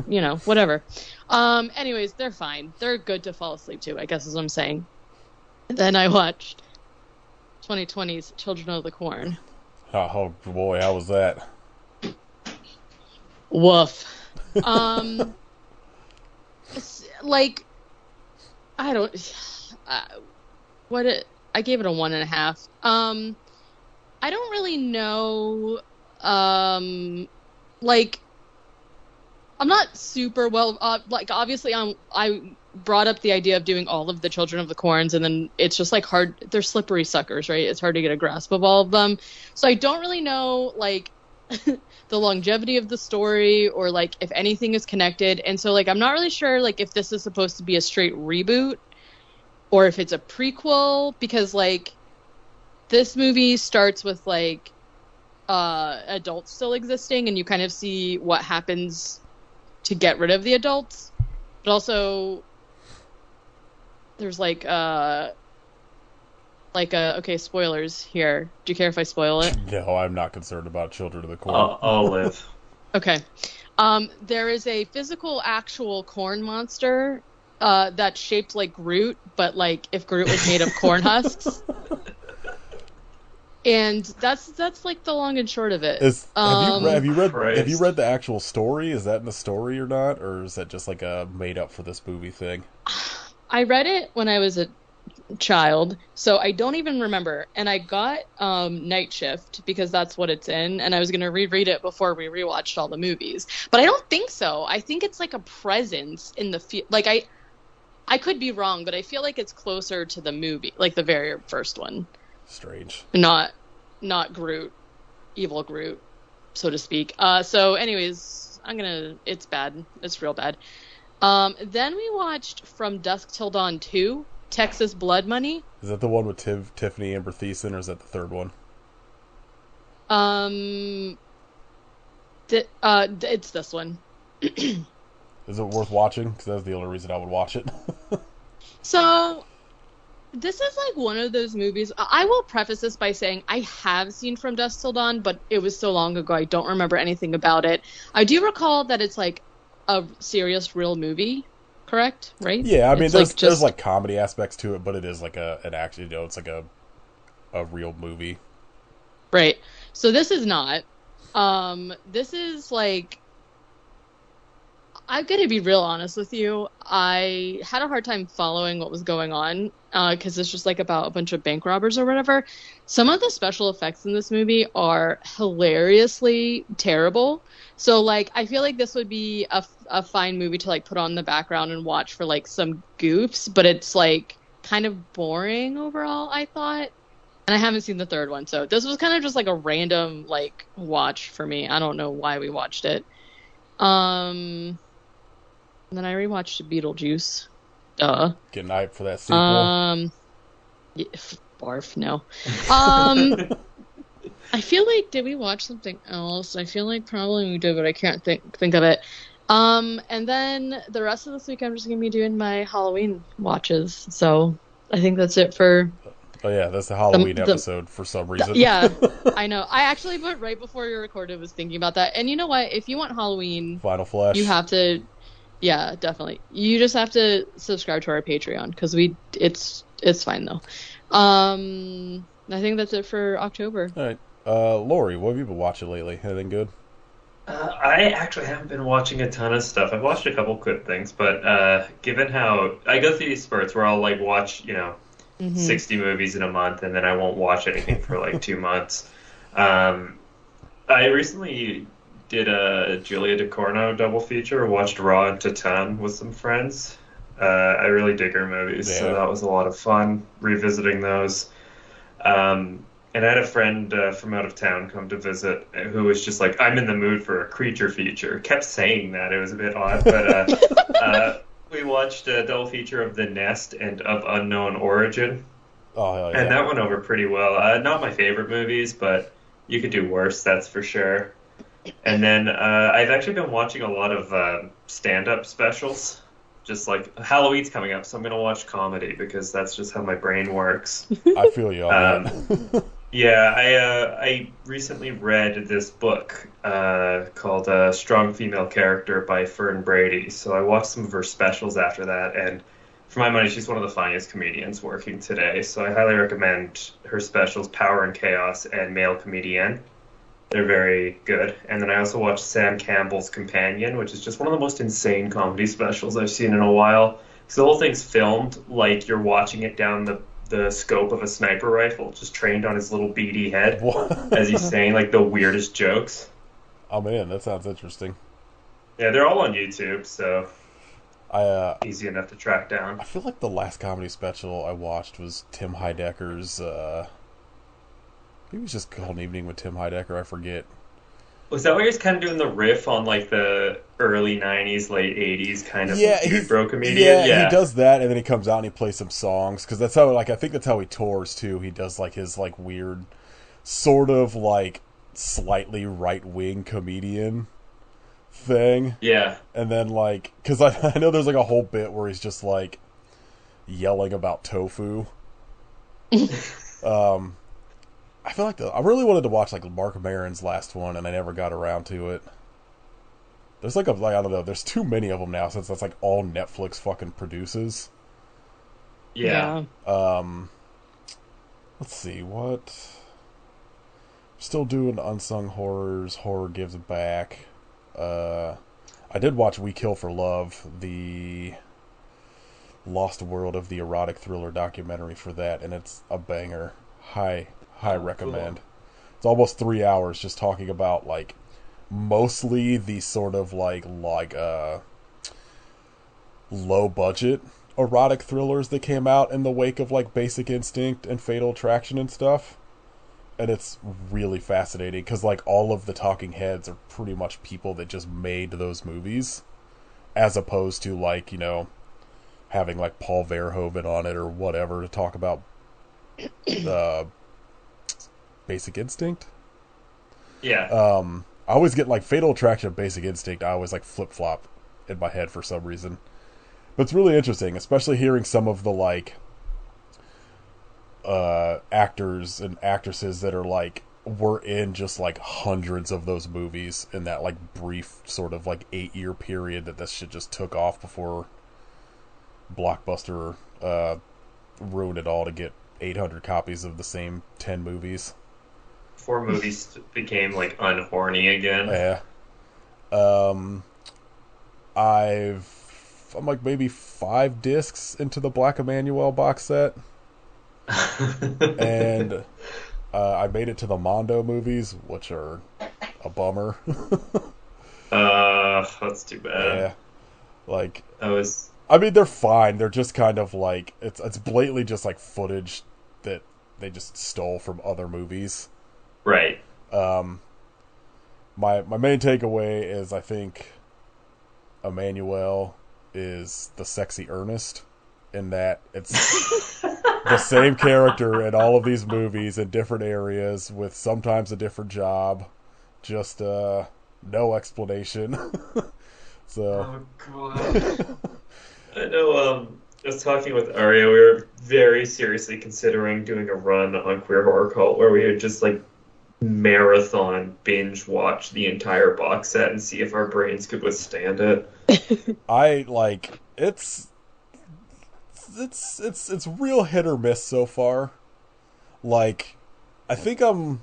whatever. Anyways, they're fine. They're good to fall asleep to, I guess is what I'm saying. Then I watched 2020's Children of the Corn. Oh boy, how was that? Woof. It's like, I don't. I gave it a 1.5. I don't really know. Like, I'm not super well. Like, obviously, I brought up the idea of doing all of the Children of the Corns, and then it's just like hard. They're slippery suckers, right? It's hard to get a grasp of all of them. So I don't really know, like, the longevity of the story, or like if anything is connected. And so, like, I'm not really sure, like, if this is supposed to be a straight reboot or if it's a prequel, because like this movie starts with like adults still existing, and you kind of see what happens to get rid of the adults. But also there's okay, spoilers here. Do you care if I spoil it? No, I'm not concerned about Children of the Corn. I'll live. Okay. There is a physical, actual corn monster that's shaped like Groot, but like if Groot was made of corn husks. And that's like the long and short of it. Have you read the actual story? Is that in the story or not, or is that just like a made up for this movie thing? I read it when I was a child, so I don't even remember. And I got Night Shift because that's what it's in, and I was going to reread it before we rewatched all the movies. But I don't think so. I think it's like a presence in the like I could be wrong, but I feel like it's closer to the movie, like the very first one. Strange. Not Groot, evil Groot, so to speak. So anyways, it's bad. It's real bad. Then we watched From Dusk Till Dawn 2, Texas Blood Money. Is that the one with Tiffany Amber Thiessen, or is that the third one? It's this one. Is it worth watching? Because that's the only reason I would watch it. So, this is like one of those movies. I will preface this by saying I have seen From Dusk Till Dawn, but it was so long ago I don't remember anything about it. I do recall that it's like a serious, real movie, correct? Right? Yeah, I mean, there's like comedy aspects to it, but it is like an action. It's like a real movie. Right. So this is not. This is like, I'm gonna be real honest with you. I had a hard time following what was going on because it's just like about a bunch of bank robbers or whatever. Some of the special effects in this movie are hilariously terrible. So like, I feel like this would be a fine movie to like put on the background and watch for like some goofs, but it's like kind of boring overall, I thought. And I haven't seen the third one, so this was kind of just like a random like watch for me. I don't know why we watched it. Um. And then I rewatched Beetlejuice. Duh. Getting hyped for that sequel. Yeah, barf, no. I feel like, did we watch something else? I feel like probably we did, but I can't think of it. And then the rest of this week I'm just gonna be doing my Halloween watches. So I think that's it for. Oh yeah, that's the Halloween episode for some reason. Yeah, I know. I actually, but right before you recorded, was thinking about that. And you know what? If you want Halloween, Final Flash, you have to. Yeah, definitely. You just have to subscribe to our Patreon because it's fine though. I think that's it for October. All right, Lori, what have you been watching lately? Anything good? I actually haven't been watching a ton of stuff. I've watched a couple quick things, but given how I go through these spurts where I'll like watch 60 movies in a month and then I won't watch anything for like 2 months. I recently did a Julia Ducournau double feature. Watched Raw and Titan with some friends. I really dig her movies, so that was a lot of fun revisiting those. And I had a friend from out of town come to visit who was just like, I'm in the mood for a creature feature. Kept saying that. It was a bit odd, but we watched a double feature of The Nest and Of Unknown Origin. Oh, hell yeah. And that went over pretty well. Not my favorite movies, but you could do worse, that's for sure. And then I've actually been watching a lot of stand-up specials. Just like Halloween's coming up, so I'm going to watch comedy because that's just how my brain works. I feel you on that. Yeah, I recently read this book called Strong Female Character by Fern Brady. So I watched some of her specials after that, and for my money, she's one of the funniest comedians working today. So I highly recommend her specials, Power and Chaos and Male Comedian. They're very good. And then I also watched Sam Campbell's Companion, which is just one of the most insane comedy specials I've seen in a while. Because the whole thing's filmed like you're watching it down the scope of a sniper rifle, just trained on his little beady head as he's saying like the weirdest jokes. Oh man, that sounds interesting. Yeah, they're all on YouTube, so easy enough to track down. I feel like the last comedy special I watched was Tim Heidecker's... Maybe it's just called An Evening with Tim Heidecker, I forget. Was that where he's kind of doing the riff on like the early 90s, late 80s kind of bro comedian? Yeah, he does that, and then he comes out and he plays some songs, because that's how, like, I think that's how he tours, too. He does, like, his, like, weird, sort of, like, slightly right-wing comedian thing. Yeah. And then, like, because I know there's, like, a whole bit where he's just, like, yelling about tofu. I feel like I really wanted to watch like Mark Maron's last one, and I never got around to it. There's like I don't know. There's too many of them now since that's like all Netflix fucking produces. Yeah. Let's see what. Still doing Unsung Horrors. Horror Gives Back. I did watch We Kill for Love, the Lost World of the erotic thriller documentary for that, and it's a banger. High recommend. Cool. It's almost 3 hours just talking about like mostly the sort of like low budget erotic thrillers that came out in the wake of like Basic Instinct and Fatal Attraction and stuff. And it's really fascinating because like all of the talking heads are pretty much people that just made those movies, as opposed to like, having like Paul Verhoeven on it or whatever to talk about Basic Instinct. Yeah. I always get like Fatal Attraction, Basic Instinct. I always like flip flop in my head for some reason. But it's really interesting, especially hearing some of the like actors and actresses that are like were in just like hundreds of those movies in that like brief sort of like 8-year period that this shit just took off before Blockbuster ruined it all to get 800 copies of the same 10 movies. 4 movies became like unhorny again. Yeah. I'm like maybe 5 discs into the Black Emmanuel box set, and I made it to the Mondo movies, which are a bummer. That's too bad. Yeah, like I was I mean they're fine. They're just kind of like it's blatantly just like footage that they just stole from other movies. right. Um, my main takeaway is I think Emmanuel is the sexy Ernest, in that it's the same character in all of these movies in different areas with sometimes a different job, just no explanation. So Oh god. I know. I was talking with Arya. We were very seriously considering doing a run on Queer Horror Cult where we would just like marathon binge watch the entire box set and see if our brains could withstand it. I like it's real hit or miss so far. Like I think I'm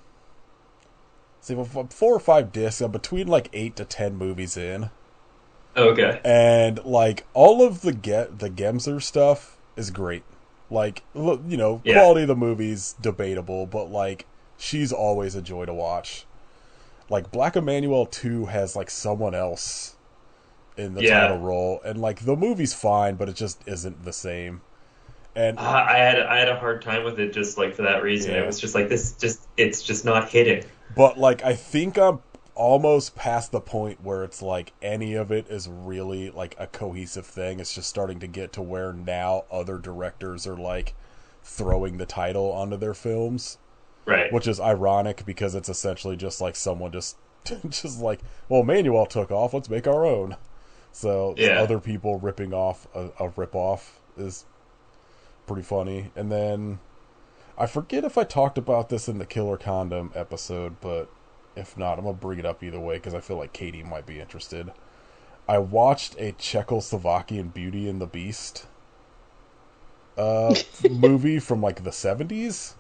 see 4 or 5 discs. I'm between like 8 to 10 movies in. Okay. And like all of the Gemser stuff is great. Like Yeah. quality of the movie's debatable, but like she's always a joy to watch. Like Black Emmanuel 2 has like someone else in the Yeah. title role, and like the movie's fine, but it just isn't the same. And I had a hard time with it just like for that reason. It yeah, was just like it's just not hitting. but like I think I'm almost past the point where it's like any of it is really like a cohesive thing. It's just starting to get to where now other directors are like throwing the title onto their films, Right. which is ironic because it's essentially just like someone just just like, well, Manuel took off, let's make our own. So Yeah. other people ripping off a rip-off is pretty funny. And then I forget if I talked about this in the Killer Condom episode, but if not, I'm gonna bring it up either way because I feel like Katie might be interested. I watched a Czechoslovakian Beauty and the Beast movie from like the 70s.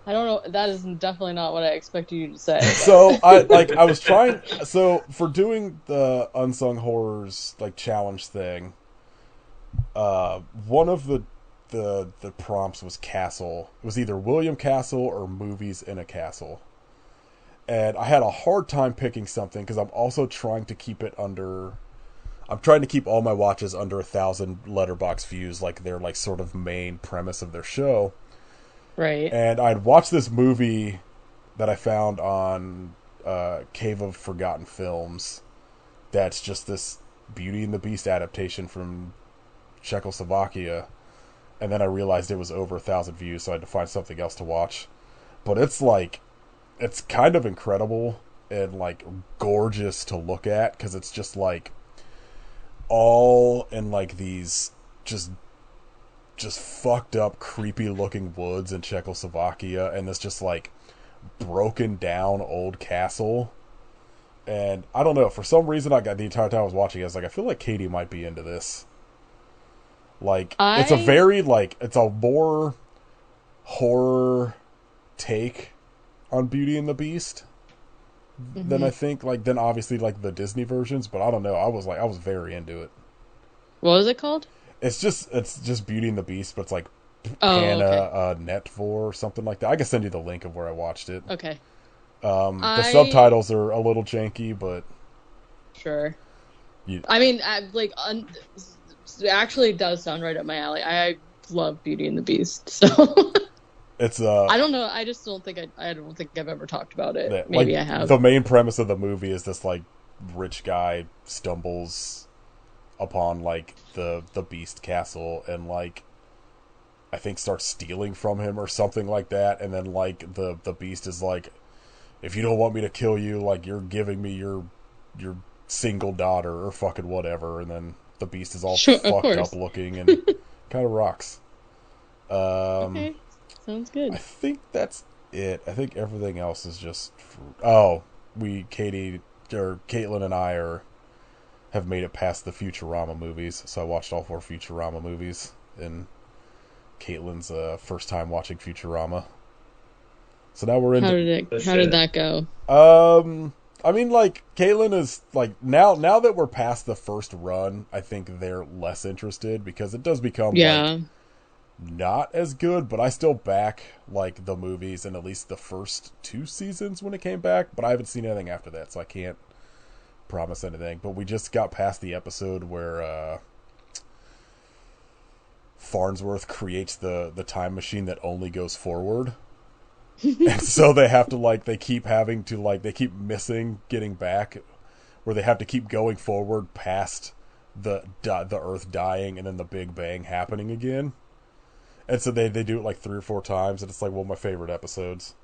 I don't know. That is definitely not what I expected you to say. So I was trying. So for doing the Unsung Horrors like challenge thing, one of the prompts was castle. It was either William Castle or movies in a castle, and I had a hard time picking something because I'm also trying to keep it under. I'm trying to keep all my watches under 1,000 letterbox views, like their like sort of main premise of their show. Right. And I'd watched this movie that I found on Cave of Forgotten Films. That's just this Beauty and the Beast adaptation from Czechoslovakia. And then I realized it was over 1,000 views, so I had to find something else to watch. But it's like, it's kind of incredible and like gorgeous to look at because it's just like all in like these just fucked up, creepy looking woods in Czechoslovakia, and this just like broken down old castle. And I don't know, for some reason, I got the entire time I was watching it, I was like, I feel like Katie might be into this. Like, it's a very like it's a more horror take on Beauty and the Beast than I think than obviously like the Disney versions. But I don't know, I was very into it. What was it called? It's just Beauty and the Beast, but it's like Oh, Hannah Netvor or something like that. I can send you the link of where I watched it. okay. The subtitles are a little janky, but Sure. You- I mean, it actually does sound right up my alley. I love Beauty and the Beast, so it's I don't know. I just don't think I don't think I've ever talked about it. that- Maybe like, I have. The main premise of the movie is this like rich guy stumbles upon like the Beast castle and like I think starts stealing from him or something like that, and then like the Beast is like, if you don't want me to kill you, like you're giving me your single daughter or fucking whatever, and then the Beast is all Sure, of fucked course. up looking and kind of rocks. Okay, sounds I good. think that's it. I think everything else is just Caitlin and I have made it past the Futurama movies, so I watched all 4 Futurama movies in Caitlin's first time watching Futurama. So now we're into How did that go? I mean, like, Caitlin is, like, now that we're past the first run, I think they're less interested, because it does become, Yeah. like, not as good, but I still back, like, the movies and at least the first 2 seasons when it came back, but I haven't seen anything after that, so I can't promise anything. But we just got past the episode where, Farnsworth creates the time machine that only goes forward. And so they have to, like, they keep missing getting back, where they have to keep going forward past the Earth dying and then the Big Bang happening again. And so they do it like 3 or 4 times, and it's like one of my favorite episodes.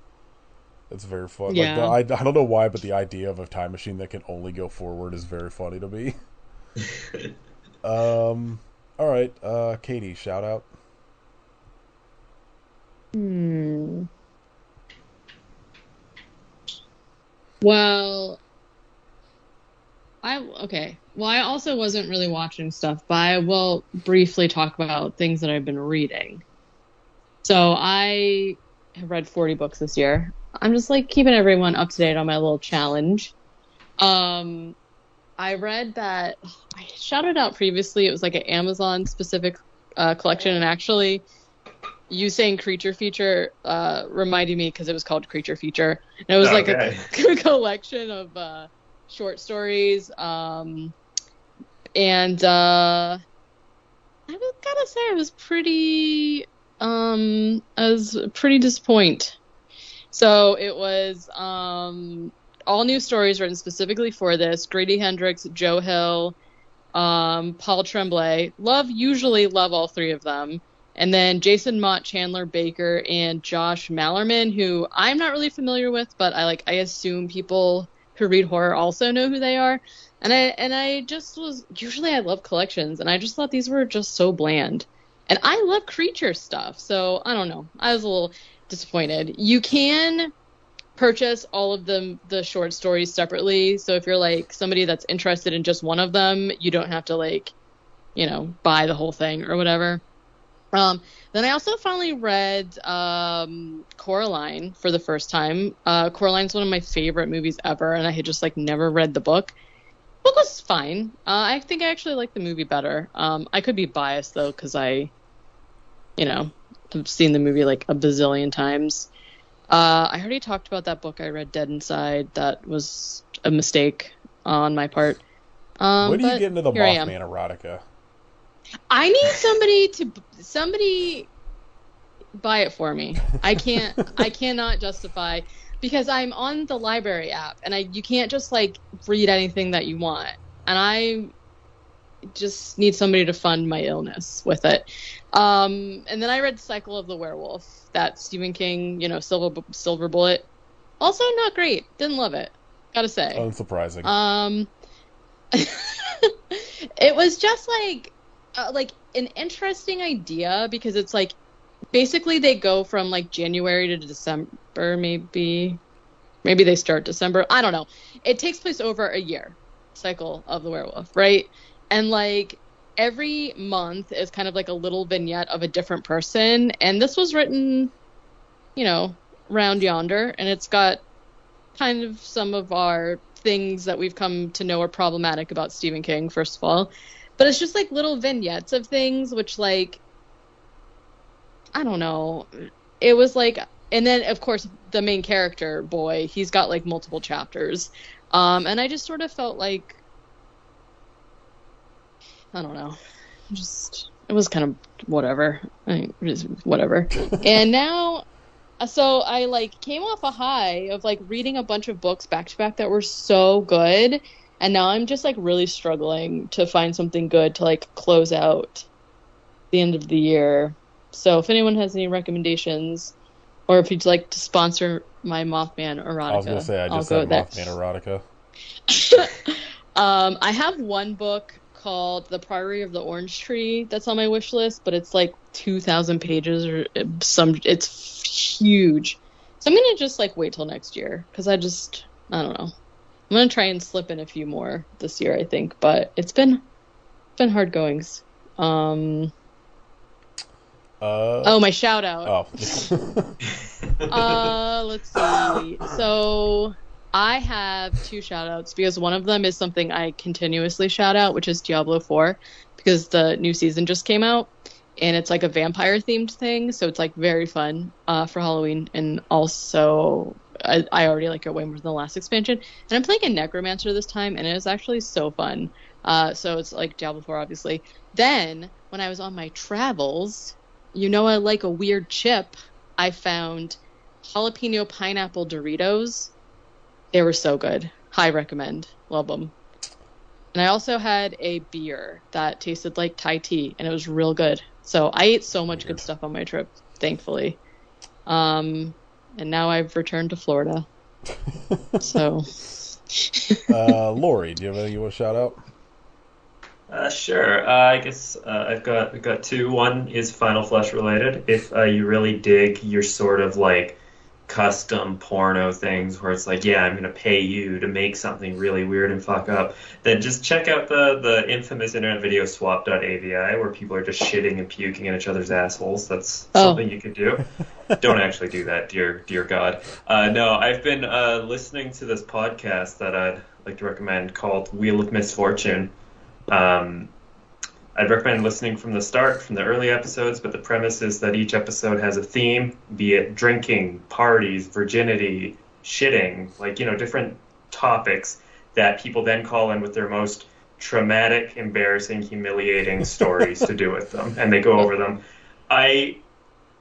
It's very fun. Yeah. Like, I don't know why, but the idea of a time machine that can only go forward is very funny to me. All right, Katie, shout out. Well, I also wasn't really watching stuff, but I will briefly talk about things that I've been reading. So I have read 40 books this year. I'm just like keeping everyone up to date on my little challenge. I read that I shouted out previously. It was like an Amazon specific collection, and actually, you saying creature feature reminded me because it was called Creature Feature, and it was like a collection of short stories. And I gotta say, I was pretty disappointed. So it was all new stories written specifically for this. Grady Hendrix, Joe Hill, Paul Tremblay. Usually love all 3 of them. And then Jason Mott, Chandler Baker, and Josh Mallerman, who I'm not really familiar with, but I assume people who read horror also know who they are. And I just usually I love collections, and I just thought these were just so bland. And I love creature stuff, so I don't know. I was a little disappointed. You can purchase all of the short stories separately, so if you're like somebody that's interested in just one of them, you don't have to buy the whole thing or whatever. Then I also finally read Coraline for the first time. Coraline's one of my favorite movies ever, and I had just never read the book. The book was fine. I think I actually like the movie better. I could be biased though, because I have seen the movie like a bazillion times. I already talked about that book I read, Dead Inside. That was a mistake on my part. When do you get into the Mothman erotica? I need somebody buy it for me. I cannot justify, because I'm on the library app, and you can't just read anything that you want, and I just need somebody to fund my illness with it. And then I read Cycle of the Werewolf, that Stephen King, Silver Bullet. Also not great. Didn't love it, gotta say. Unsurprising. It was just an interesting idea, because it's basically they go from January to December, maybe they start December. I don't know. It takes place over a year, Cycle of the Werewolf, right? And every month is kind of a little vignette of a different person. And this was written, round yonder, and it's got kind of some of our things that we've come to know are problematic about Stephen King, first of all. But it's just little vignettes of things, which I don't know. It was and then of course the main character boy, he's got multiple chapters. And I just sort of felt I don't know. It was kind of whatever. Whatever. And now, so I came off a high of reading a bunch of books back to back that were so good. And now I'm just really struggling to find something good to close out the end of the year. So if anyone has any recommendations, or if you'd like to sponsor my Mothman erotica, I was going to say, I just said Mothman erotica. I have one book called The Priory of the Orange Tree that's on my wish list, but it's 2,000 pages or it's huge. So I'm going to just wait till next year, because I don't know. I'm going to try and slip in a few more this year, I think, but it's been hard goings. My shout out. Oh. Let's see. So I have two shout outs because one of them is something I continuously shout out, which is Diablo 4, because the new season just came out and it's like a vampire themed thing. So it's like very fun for Halloween. And also, I already like it way more than the last expansion. And I'm playing a Necromancer this time and it is actually so fun. So it's like Diablo 4, obviously. Then, when I was on my travels, you know, I like a weird chip. I found jalapeno pineapple Doritos. They were so good. High recommend. Love them. And I also had a beer that tasted like Thai tea, and it was real good. So I ate so much good stuff on my trip, thankfully. And now I've returned to Florida. So. Lori, do you have anything you want to shout out? Sure. I guess I've got two. One is Final Flesh related. If you really dig your sort of like custom porno things where it's like, yeah, I'm gonna pay you to make something really weird and fuck up, then just check out the infamous internet video swap.avi where people are just shitting and puking in each other's assholes. That's something you could do. Don't actually do that, dear God. No, I've been listening to this podcast that I'd like to recommend called Wheel of Misfortune. I'd recommend listening from the start, from the early episodes, but the premise is that each episode has a theme, be it drinking, parties, virginity, shitting, like, you know, different topics that people then call in with their most traumatic, embarrassing, humiliating stories to do with them, and they go over them. I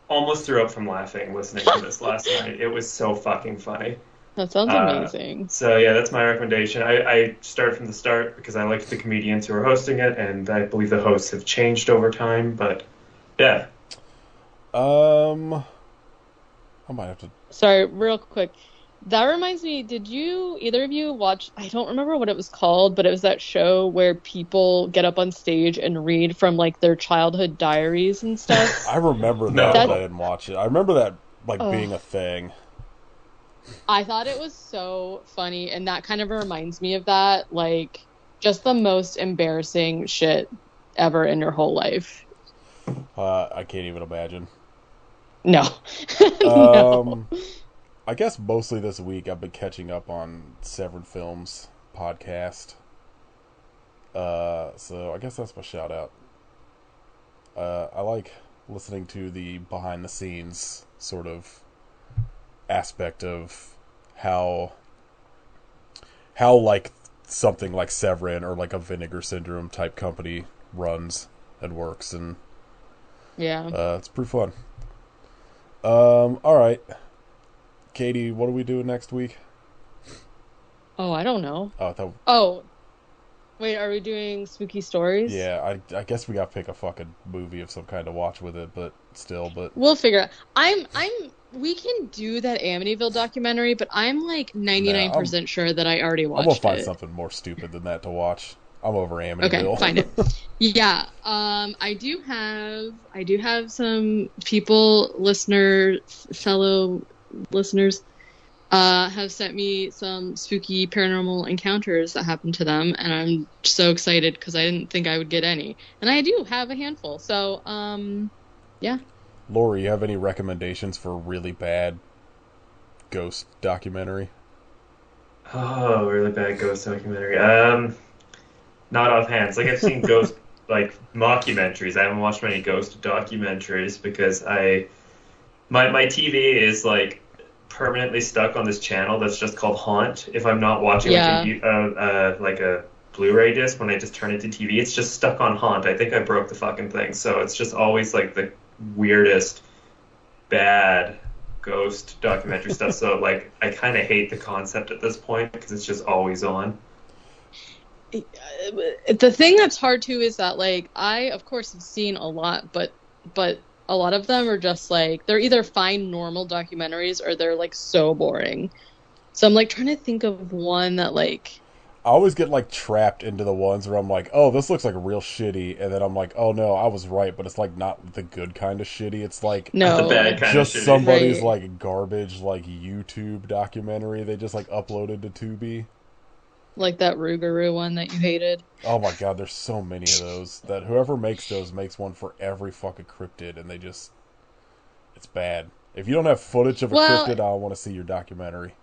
almost threw up from laughing listening to this last night. It was so fucking funny. That sounds amazing. So yeah, that's my recommendation. I started from the start because I liked the comedians who are hosting it, and I believe the hosts have changed over time. But yeah, I might have to. Sorry, real quick. That reminds me. Did either of you watch? I don't remember what it was called, but it was that show where people get up on stage and read from like their childhood diaries and stuff. I remember that, but I didn't watch it. I remember that being a thing. I thought it was so funny, and that kind of reminds me of that, like, just the most embarrassing shit ever in your whole life. I can't even imagine. No. No. I guess mostly this week I've been catching up on Severed Films podcast. So I guess that's my shout out. I like listening to the behind the scenes sort of aspect of how like something like Severin or like a Vinegar Syndrome type company runs and works, and yeah, it's pretty fun. All right, Katie, what are we doing next week? Oh, I don't know. Oh, wait, are we doing spooky stories? Yeah, I guess we gotta pick a fucking movie of some kind to watch with it, but we'll figure it. We can do that Amityville documentary, but I'm like 99% sure that I already watched it. I'm gonna find something more stupid than that to watch. I'm over Amityville. Okay, find it. Yeah, I do have some fellow listeners, have sent me some spooky paranormal encounters that happened to them, and I'm so excited because I didn't think I would get any, and I do have a handful. So, yeah. Lori, you have any recommendations for a really bad ghost documentary? Oh, really bad ghost documentary. Not offhand. Like, I've seen ghost like mockumentaries. I haven't watched many ghost documentaries because my TV is like permanently stuck on this channel that's just called Haunt. If I'm not watching like a Blu-ray disc, when I just turn it to TV, it's just stuck on Haunt. I think I broke the fucking thing, so it's just always like the weirdest bad ghost documentary stuff. So like I kind of hate the concept at this point because it's just always on. The thing that's hard too is that like I of course have seen a lot, but a lot of them are just like they're either fine normal documentaries or they're like so boring. So I'm like trying to think of one that like I always get like trapped into the ones where I'm like, oh, this looks like real shitty, and then I'm like, oh no, I was right, but it's like not the good kind of shitty. It's like the bad kind just of shitty. Somebody's like garbage like YouTube documentary they just like uploaded to Tubi. Like that Rougarou one that you hated. Oh my god, there's so many of those that whoever makes those makes one for every fucking cryptid, and it's bad. If you don't have footage of a cryptid, I don't want to see your documentary.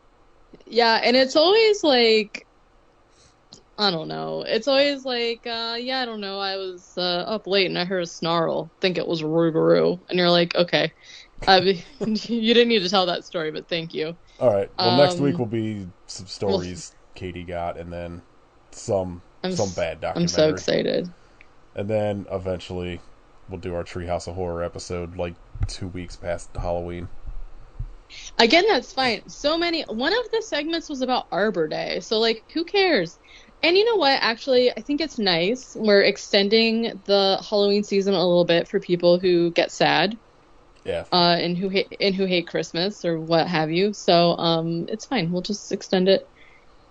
Yeah, and it's always like, I don't know. It's always like, yeah, I don't know. I was up late and I heard a snarl. Think it was a Rougarou. And you're like, okay. You didn't need to tell that story, but thank you. All right. Well, next week will Um, be some well, stories Katie got, and then some I'm some s- bad I'm so documentary, excited. and then eventually we'll do our Treehouse of Horror episode like 2 weeks past Halloween. Again, that's fine. So many. One of the segments was about Arbor Day, so like, who cares? And you know what? Actually, I think it's nice. We're extending the Halloween season a little bit for people who get sad, Yeah. and who hate Christmas or what have you. So, it's fine. We'll just extend it.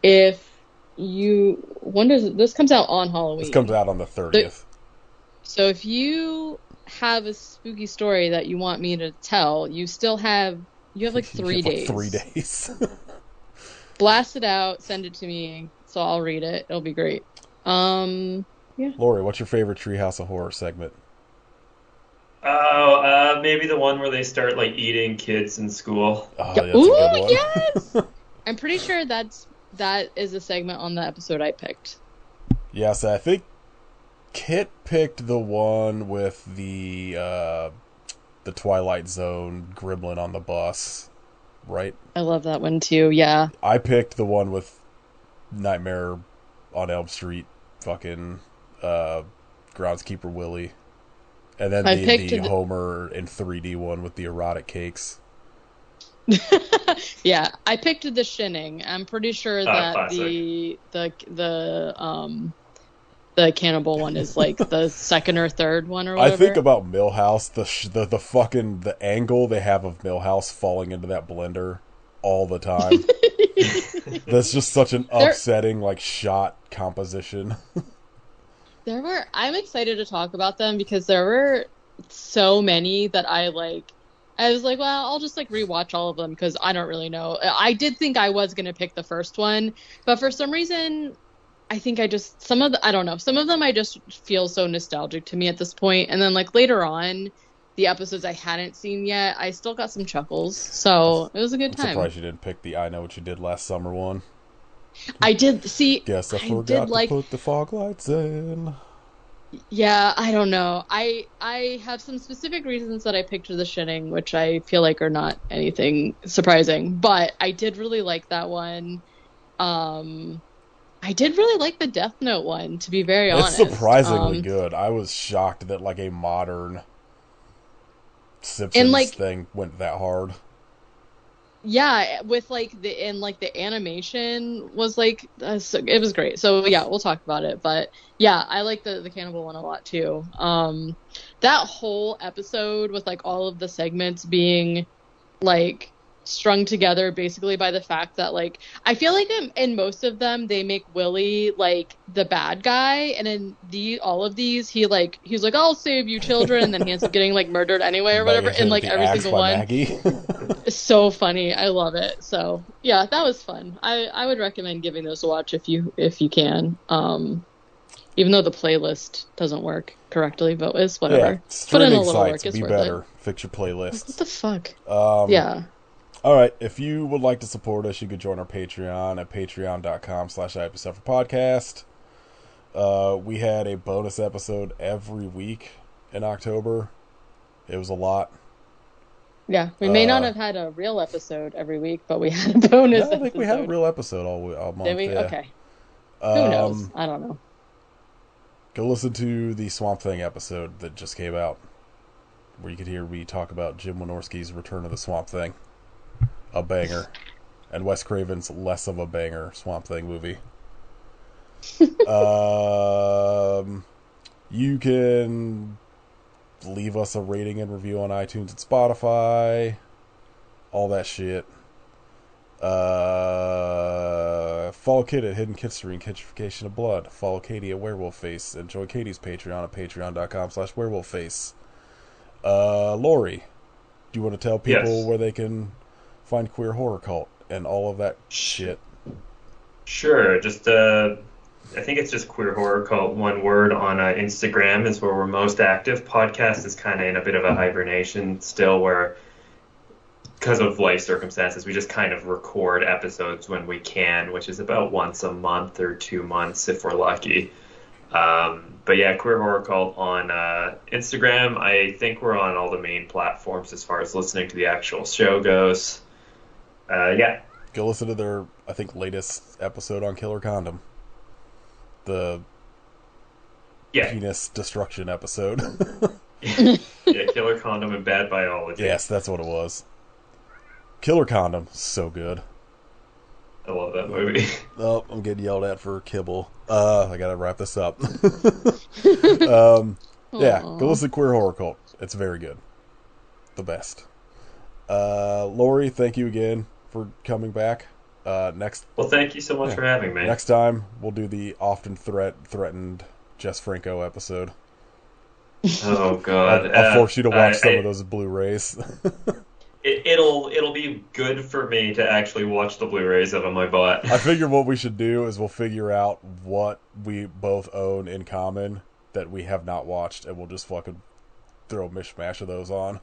If when does this comes out on This comes Halloween? out on the 30th. So if you have a spooky story that you want me to tell, you have like You 3 have like days. 3 days. Blast it out, send it to me, so I'll read it. It'll be great. Yeah. Lori, what's your favorite Treehouse of Horror segment? Oh, maybe the one where they start like eating kids in school. Oh, Yeah. that's a Ooh, good one. yes. I'm pretty sure that is a segment on the episode I picked. Yes, I think Kit picked the one with the Twilight Zone gremlin on the bus, right? I love that one too. Yeah. I picked the one with Nightmare on Elm Street, fucking groundskeeper Willie, and then I the picked Homer in 3D one with the erotic cakes. Yeah, I picked the Shinning. I'm pretty sure that Classic. the cannibal one is like the second or third one or I whatever. think about Millhouse, the fucking the angle they have of Millhouse falling into that blender all the time. That's just such an upsetting like shot composition. I'm excited to talk about them because there were so many that I was like, well, I'll just like rewatch all of them because I don't really know. I did think I was going to pick the first one, but for some reason, I think I don't know. Some of them I just feel so nostalgic to me at this point. And then like later on, the episodes I hadn't seen yet, I still got some chuckles. So it was a good I'm time. surprised you didn't pick the I Know What You Did Last Summer one. I did see. Guess I I forgot did to like. put the fog lights in. Yeah, I don't know. I have some specific reasons that I picked The Shining, which I feel like are not anything surprising. But I did really like that one. I did really like the Death Note one, to be very It's honest. surprisingly good. I was shocked that like a modern Simpsons And like, thing went that hard. yeah, with like the animation was like it was great. So yeah, we'll talk about it. But yeah, I like the cannibal one a lot too. That whole episode with like all of the segments being like strung together basically by the fact that like I feel like in most of them they make Willie like the bad guy, and in all of these he's like, I'll save you children, and then he ends up getting like murdered anyway or whatever in like every single one. Maggie. It's so funny. I love it. So yeah, that was fun. I would recommend giving those a watch if you can. Even though the playlist doesn't work correctly, but it's whatever. Yeah, Put in a streaming little sites work. It's be worth better. it. Fix your What playlists. the fuck? Yeah. All right, if you would like to support us, you could join our Patreon at patreon.com/podcast. We had a bonus episode every week in October. It was a lot. Yeah. We may not have had a real episode every week, but we had a bonus I think we had a episode. real episode all month. Did we? Yeah. Okay. Who knows? I don't know. Go listen to the Swamp Thing episode that just came out, where you could hear me talk about Jim Wynorski's Return of the Swamp Thing. A banger. And Wes Craven's less of a banger Swamp Thing movie. You can leave us a rating and review on iTunes and Spotify. All that shit. Follow Kid at Hidden Kitstery and Kitchification of Blood. Follow Katie at Werewolf Face. And join Katie's Patreon at patreon.com/werewolfface. Lori, do you want to tell people Yes. where they can find Queer Horror Cult and all of that shit? Sure. Just I think it's just Queer Horror Cult, one word, on Instagram is where we're most active. Podcast is kind of in a bit of a hibernation still, where because of life circumstances, we just kind of record episodes when we can, which is about once a month or 2 months if we're lucky. But yeah, Queer Horror Cult on Instagram. I think we're on all the main platforms as far as listening to the actual show goes. Yeah. Go listen to their, I think, latest episode on Killer Condom. The penis destruction episode. Yeah, Killer Condom and Bad Biology. Yes, that's what it was. Killer Condom, so good. I love that movie. Oh, I'm getting yelled at for kibble. I gotta wrap this up. Yeah, go listen to Queer Horror Cult. It's very good. The best. Lori, thank you again for coming back. Next. Well, thank you so much for having me. Next time, we'll do the often threatened Jess Franco episode. Oh God! I'll force you to watch some of those Blu-rays. It'll be good for me to actually watch the Blu-rays of them I bought. I figure what we should do is we'll figure out what we both own in common that we have not watched, and we'll just fucking throw a mishmash of those on.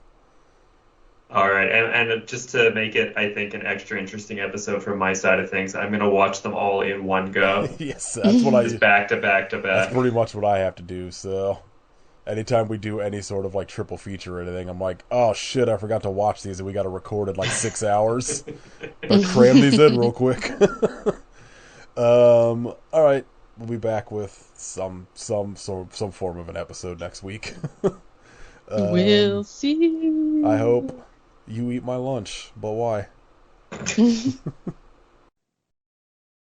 All right, and just to make it, I think, an extra interesting episode from my side of things, I'm gonna watch them all in one go. Yes, that's what just back to back to back. That's pretty much what I have to do. So, anytime we do any sort of like triple feature or anything, I'm like, oh shit, I forgot to watch these, and we got to record in like 6 hours. But cram these in real quick. All right, we'll be back with some form of an episode next week. We'll see. I hope you eat my lunch, but why?